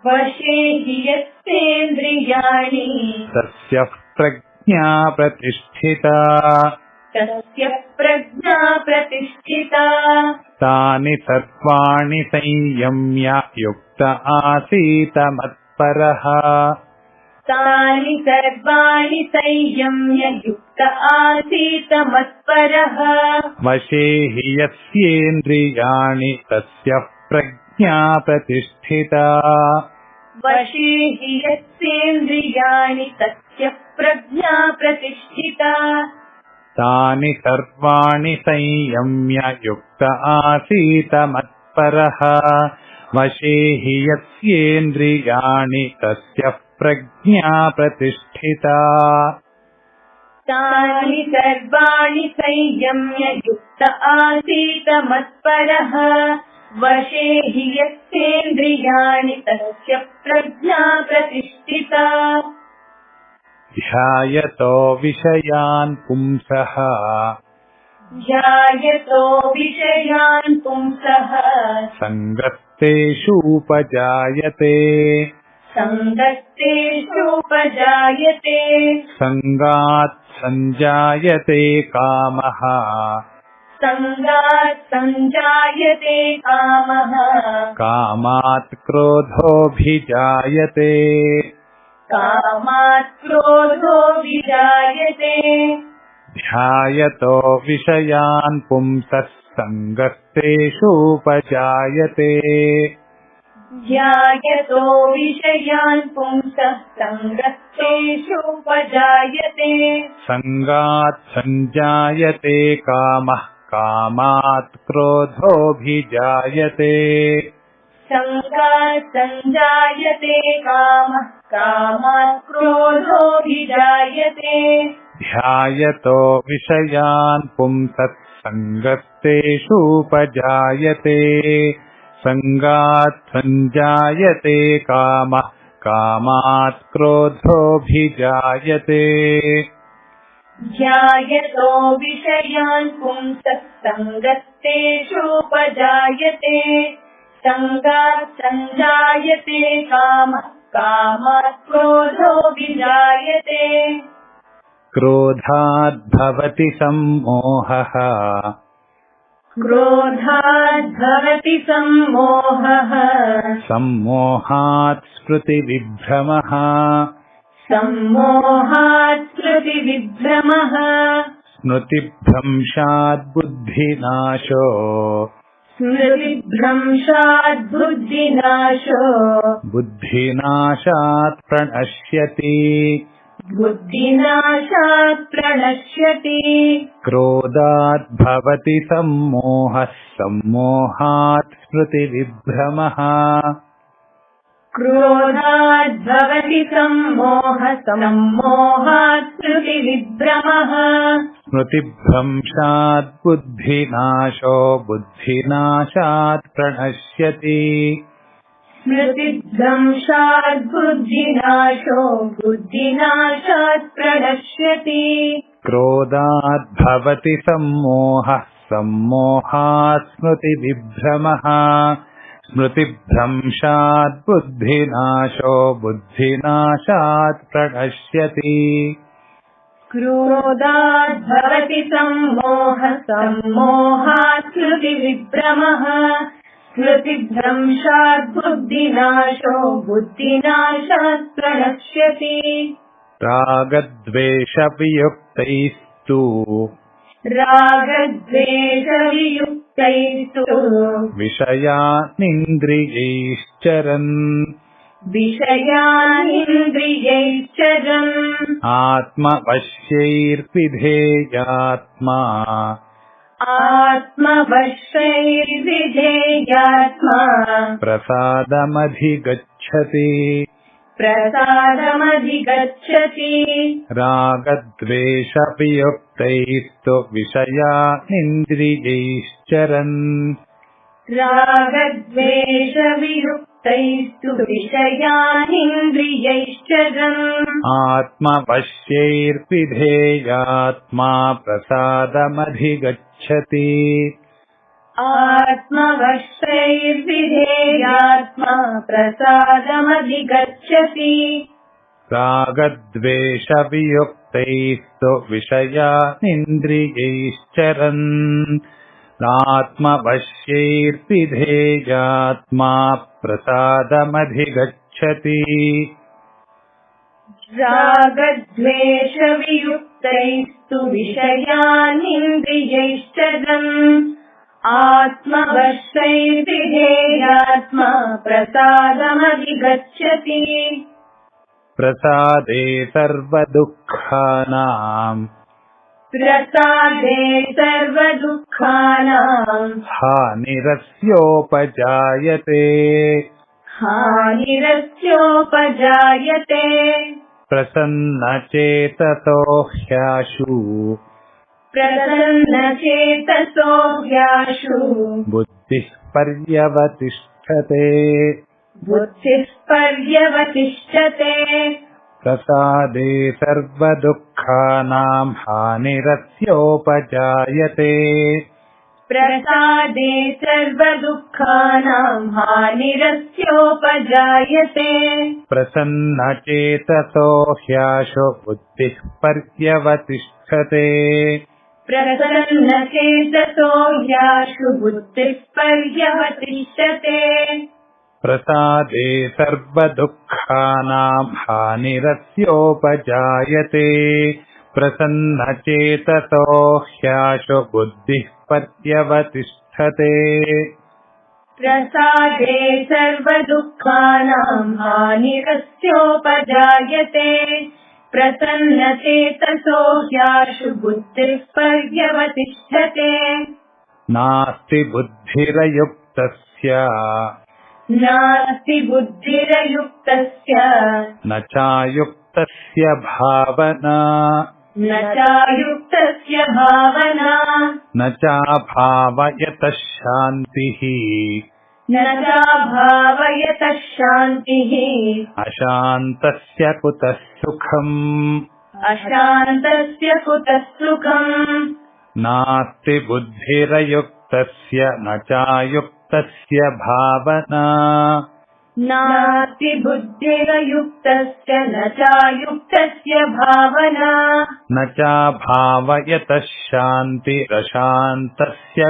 वशे हि यस्येन्द्रियाणि तस्य प्रज्ञा प्रतिष्ठिता तस्य प्रज्ञा प्रतिष्ठिता तानि सर्वाणि संयम्य युक्त आसीत मत्परः तानि सर्वाणि संयम्य युक्त आसीत मत्परः वशे हि यस्येन्द्रियाणि तस्य प्रज्ञा प्रतिष्ठिता वशे हि यस्येन्द्रियाणि तस्य प्रज्ञा प्रतिष्ठिता तानि सर्वाणि संयम्य युक्त आसीत मत्परः वशे हि यस्येन्द्रियाणि तस्य प्रज्ञा प्रतिष्ठिता तानि सर्वाणि संयम्य युक्त आसीत मत्परः वशे हि यस्येन्द्रियाणि तस्य प्रज्ञा प्रतिष्ठिता ध्यायतो विषयान् पुंसः ध्यायतो विषयान् पुंसः सङ्गस्तेषूपजायते सङ्गस्तेषूपजायते सङ्गात् सञ्जायते कामः सङ्गात् सञ्जायते कामः कामात् क्रोधोऽभिजायते कामात् क्रोधो विजायते ध्यायतो विषयान् पुंसः सङ्गस्तेषूपजायते ध्यायतो विषयान् पुंसः सङ्गस्तेषूपजायते सङ्गात् सञ्जायते कामः कामात् क्रोधोऽभिजायते सङ्गात् सञ्जायते कामः कामात् क्रोधो विजायते ध्यायतो विषयान् पुंसः सङ्गस्तेषूपजायते सङ्गात् सञ्जायते कामः कामात् क्रोधोऽभिजायते ध्यायतो विषयान् पुंसः सङ्गस्तेषूपजायते सङ्गात् सञ्जायते कामः कामात् क्रोधो विजायते क्रोधाद्भवति सम्मोहः क्रोधाद्भवति सम्मोहः सम्मोहात् स्मृतिविभ्रमः सम्मोहात् स्मृतिविभ्रमः स्मृतिभ्रंशात् बुद्धिनाशो स्मृतिभ्रंशात् बुद्धिनाशो बुद्धिनाशात् प्रणश्यति बुद्धिनाशात् प्रणश्यति क्रोधात् भवति सम्मोहः सम्मोहात् स्मृतिविभ्रमः क्रोधात् भवति सम्मोहः सम्मोहात् स्मृतिविभ्रमः स्मृतिभ्रंशात् बुद्धिनाशो बुद्धिनाशात् प्रणश्यति स्मृतिभ्रंशात् बुद्धिनाशो बुद्धिनाशात् प्रणश्यति क्रोधात् भवति सम्मोहः सम्मोहात् स्मृतिविभ्रमः स्मृतिभ्रंशात् बुद्धिनाशो बुद्धिनाशात् प्रणश्यति क्रोधात् भवति सम्मोहः सम्मोहात् स्मृतिविभ्रमः स्मृतिभ्रंशात् बुद्धिनाशो बुद्धिनाशात् प्रणश्यति रागद्वेषवियुक्तैस्तु रागद्वेषवियुक्तैस्तु विषयानिन्द्रियैश्चरन् विषयानिन्द्रियैश्चरन् आत्मवश्यैर्विधेयात्मा आत्मवश्यैर्विधेयात्मा प्रसादमधिगच्छति प्रसादमधिगच्छति रागद्वेषवियुक्तैस्तु विषयानिन्द्रियैश्चरन् रागद्वेषवियुक्तैस्तु वियुक्तैस्तु विषयानिन्द्रियैश्चरन् आत्मवश्यैर्विधेयात्मा प्रसादमधिगच्छति आत्मवश्यैर्विधेयात्मा प्रसादमधिगच्छति रागद्वेषवियुक्तैस्तु विषयानिन्द्रियैश्चरन् आत्मवश्यैर्विधेयात्मा प्रसादमधिगच्छति रागद्वेषवियुक्तैस्तु विषयानिन्द्रियैश्चरन् आत्मवश्यैर्विधेयात्मा प्रसादमधिगच्छति प्रसादे सर्वदुःखानाम् हानिरस्योपजायते प्रसन्नचेतसो ह्याशु बुद्धिः पर्यवतिष्ठते प्रसादे सर्वदुःखानाम् हानिरस्योपजायते प्रसन्नचेतसो ह्याशु बुद्धिः पर्यवतिष्ठते प्रसादे सर्वदुःखानाम् हानिरस्योपजायते प्रसन्नचेतसो ह्याशु बुद्धिः पर्यवतिष्ठते प्रसादे सर्वदुःखानां हानिरस्योपजायते प्रसन्नचेतसो ह्याशु बुद्धिः पर्यवतिष्ठते नास्ति बुद्धिरयुक्तस्य न चायुक्तस्य भावना न चाभावयतः शान्तिः अशान्तस्य कुतः सुखम् नास्ति बुद्धिरयुक्तस्य न चायुक्तस्य भावना न चाभावयतः शान्तिरशान्तस्य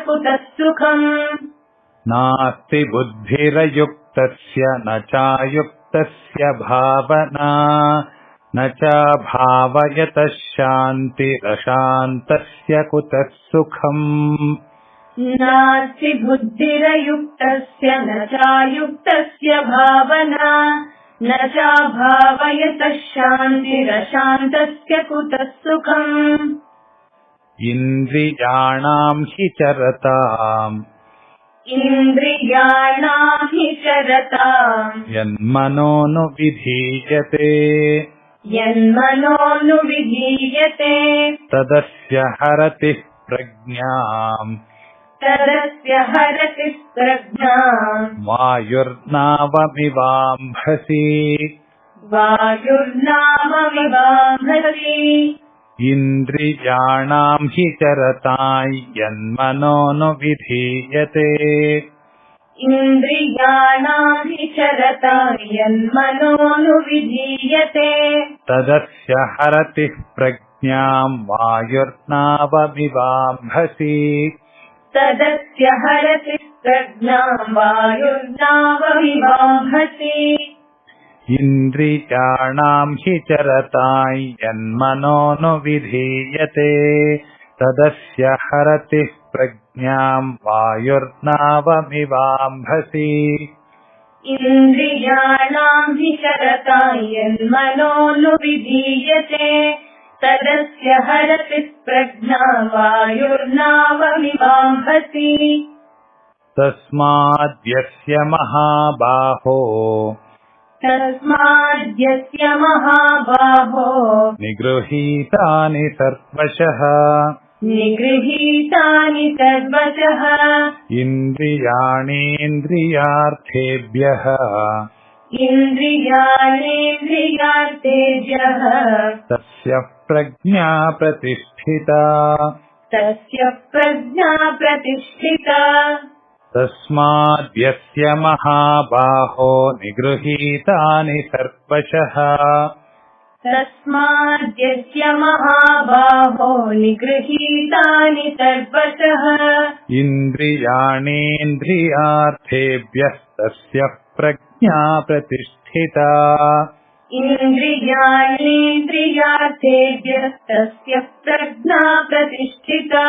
कुतः सुखम् नास्ति बुद्धिरयुक्तस्य न चायुक्तस्य भावना न चाभावयतः शान्तिरशान्तस्य कुतः सुखम् नास्ति बुद्धिरयुक्तस्य न चायुक्तस्य भावना न चाभावयतः शान्तिरशान्तस्य कुतः सुखम् इन्द्रियाणाम् हि चरताम् यन्मनोऽनुविधीयते तदस्य हरतिः प्रज्ञाम् वायुर्नावमिवाम्भसि इन्द्रियाणाम् हि चरताम् यन्मनोऽनुविधीयते तदस्य हरतिः प्रज्ञाम् वायुर्नावमिवाम्भसि इन्द्रियाणाम् हि चरताम् यन्मनोऽनुविधीयते तदस्य हरतिः प्रज्ञाम् वायुर्नावमिवाम्भसि इन्द्रियाणाम् हि चरताम् यन्मनोऽनुविधीयते तदस्य हरतिः प्रज्ञाम् वायुर्नावमिवाम्भसि तस्माद्यस्य महाबाहो निगृहीतानि सर्वशः निगृहीतानि सर्वशः इन्द्रियाणीन्द्रियार्थेभ्यः इन्द्रियाणीन्द्रियार्थेभ्यः तस्य प्रज्ञा प्रतिष्ठिता तस्य प्रज्ञा प्रतिष्ठिता तस्माद्यस्य महाबाहो निगृहीतानि सर्वशः तस्माद्यस्य महाबाहो निगृहीतानि सर्वशः इन्द्रियाणीन्द्रियार्थेभ्यः तस्य प्रज्ञा प्रतिष्ठिता इन्द्रियाणीन्द्रियार्थेभ्यः तस्य प्रज्ञा प्रतिष्ठिता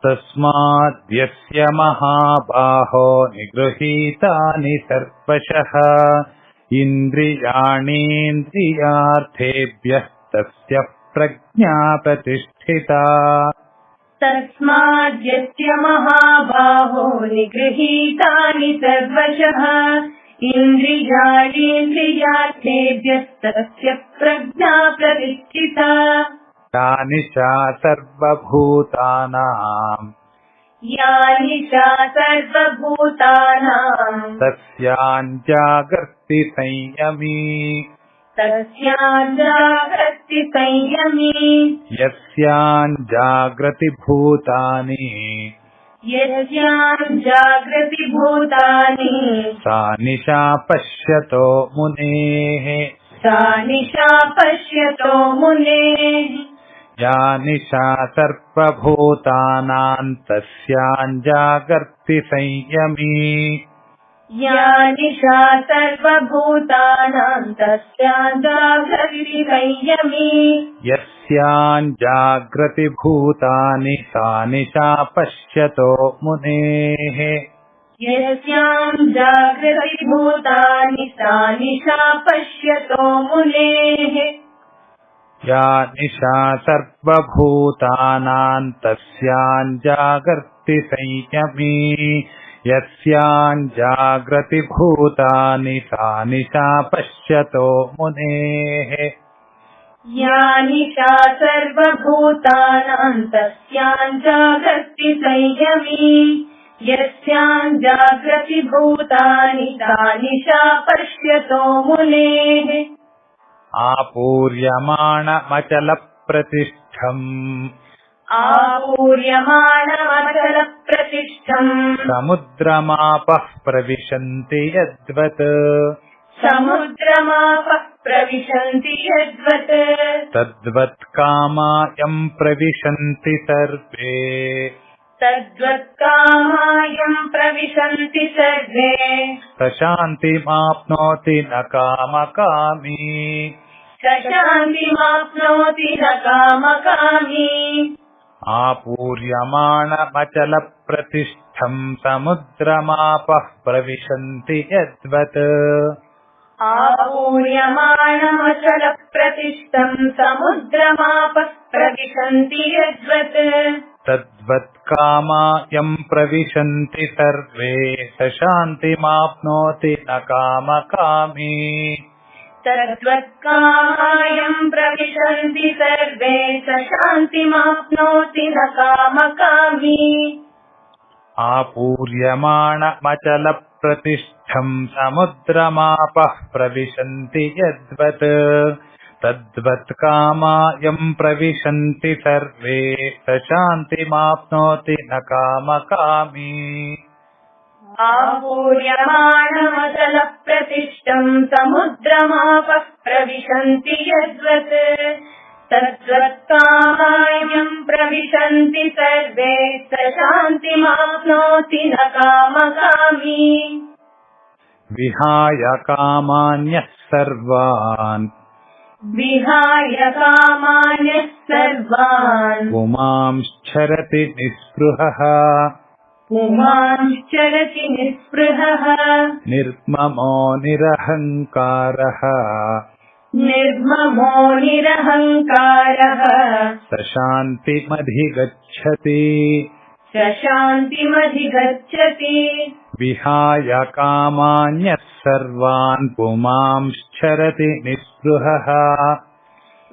तस्माद्यस्य महाबाहो निगृहीतानि सर्वशः इन्द्रियाणीन्द्रियार्थेभ्यः तस्य प्रज्ञा प्रतिष्ठिता तस्माद्यस्य महाबाहो निगृहीतानि सर्वशः इन्द्रियाणीन्द्रियार्थेभ्यः तस्य प्रज्ञा प्रतिष्ठिता यानि च सर्वभूतानाम् यानि च सर्वभूतानां तस्याञ्जागर्ति संयमी तस्याञ्जागर्ति संयमी यस्याञ्जाग्रति भूतानि यस्याञ्जागृति भूतानि सा निशा पश्यतो मुनेः सा निशा पश्यतो मुनेः या निशा सर्वभूतानां तस्याञ्जागर्ति संयमी या निशा सर्वभूतानां तस्याञ्जागर्ति संयमी यस्याञ्जाग्रति भूतानि सा निशा पश्यतो मुनेः यस्याञ्जागृति भूतानि सा निशा पश्यतो मुनेः या निशा सर्वभूतानां तस्याञ्जागर्ति संयमी यस्याञ्जाग्रति भूतानि सा निशा पश्यतो मुनेः या निशा सर्वभूतानां तस्याञ्जागर्ति संयमी यस्याञ्जागृति भूतानि सा निशा पश्यतो मुनेः आपूर्यमाणमचलप्रतिष्ठम् आपूर्यमाणमचलप्रतिष्ठम् समुद्रमापः प्रविशन्ति यद्वत् समुद्रमापः प्रविशन्ति यद्वत् तद्वत् कामायं प्रविशन्ति सर्वे तद्वत्कामायं प्रविशन्ति सर्वे सशान्तिमाप्नोति न कामकामी सशान्तिमाप्नोति न कामकामी आपूर्यमाणमचलप्रतिष्ठम् समुद्रमापः प्रविशन्ति यद्वत् आपूर्यमाणमचलप्रतिष्ठम् समुद्रमापः प्रविशन्ति यद्वत् तद्वत् कामायं प्रविशन्ति सर्वे सशान्तिमाप्नोति न कामकामी तद्वत्कामायं प्रविशन्ति सर्वे सशान्तिमाप्नोति न कामकामी आपूर्यमाणमचलप्रतिष्ठम् समुद्रमापः प्रविशन्ति यद्वत् तद्वत् कामायं प्रविशन्ति सर्वे सशान्तिमाप्नोति न कामकामी आपूर्यमाणमचलप्रतिष्ठम् समुद्रमापः प्रविशन्ति यद्वत् तद्वत्कामायं प्रविशन्ति सर्वे सशान्तिमाप्नोति न कामकामी विहाय कामान्यः सर्वान् विहाय कामान्यः सर्वान् पुमांश्चरति निःस्पृहः पुमांश्चरति निःस्पृहः निर्ममो निरहङ्कारः निर्ममो निरहङ्कारः सशान्तिमधिगच्छति सशान्तिमधिगच्छति विहाय कामान्यः सर्वान् पुमांश्चरति निःस्पृहः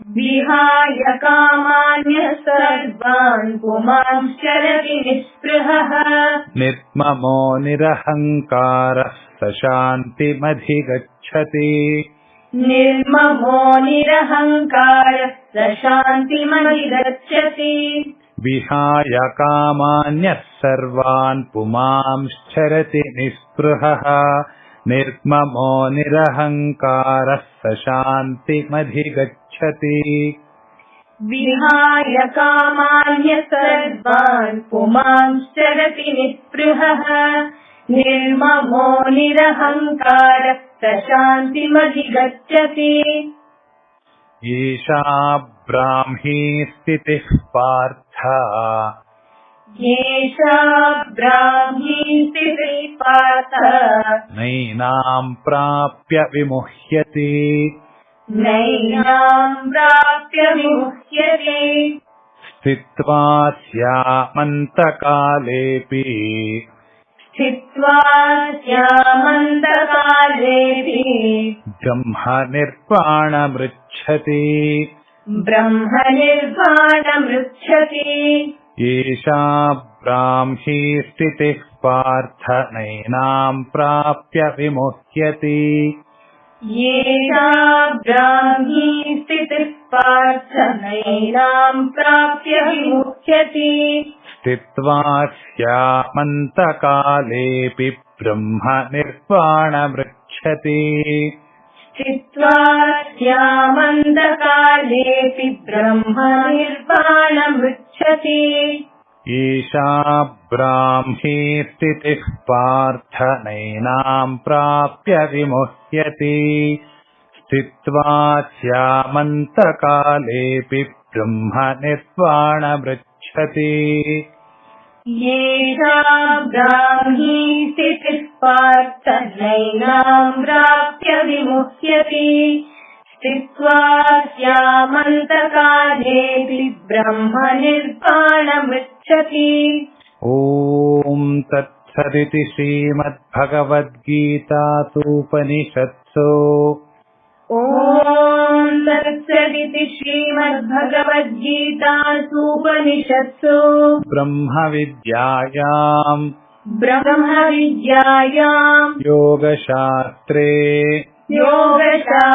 विहाय कामान्यः सर्वान् पुमांश्चरति निःस्पृहः निर्ममो निरहङ्कारः स शान्तिमधिगच्छति निर्ममो निरहङ्कारः स शान्तिमधिगच्छति विहाय कामान्यः सर्वान् पुमांश्चरति निःस्पृहः निर्ममो निरहङ्कारः स शान्तिमधिगच्छति विहाय कामान्यः सर्वान् पुमांश्चरति निःस्पृहः निर्ममो निरहङ्कारः स शान्तिमधिगच्छति ईशा ब्राह्मी स्थितिः पार्थ येषा ब्राह्मी स्थितिः पार्थ नैनाम् प्राप्य विमुह्यति नैनाम् प्राप्य विमुह्यते स्थित्वा स्यामन्तकालेऽपि स्थित्वा स्यामन्तकालेऽपि ब्रह्मनिर्वाणमृच्छति ब्रह्मनिर्वाणमृच्छति एषा ब्राह्मी स्थितिः पार्थ नैनाम् प्राप्य विमुह्यति येषा ब्राह्मी स्थितिः पार्थ नैनाम् प्राप्य विमुह्यति स्थित्वा स्यामन्तकालेऽपि ब्रह्मनिर्वाणमृच्छति स्थित्वा स्यामन्तकालेऽपि ब्रह्मनिर्वाणमृच्छति ईशा ब्राह्मी स्थितिः पार्थ नैनाम् प्राप्य विमुह्यति स्थित्वा स्यामन्तकालेऽपि ब्रह्मनिर्वाणमृच्छति येषा ब्राह्मी स्थितिः पार्थ नैनाम् प्राप्य विमुह्यति स्थित्वा स्यामन्तकालेऽपि ब्रह्मनिर्वाणमृच्छति ॐ तत्सदिति श्रीमद्भगवद्गीतासूपनिषत्सु ॐ तत्सदिति श्रीमद्भगवद्गीतासूपनिषत्सु ब्रह्मविद्यायाम् योगशास्त्रे श्रीकृष्णार्जुनसंवादे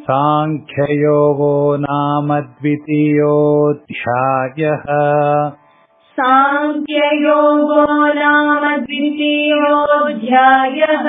साङ्ख्ययोगो नाम द्वितीयोऽध्यायः साङ्ख्ययोगो नाम द्वितीयोऽध्यायः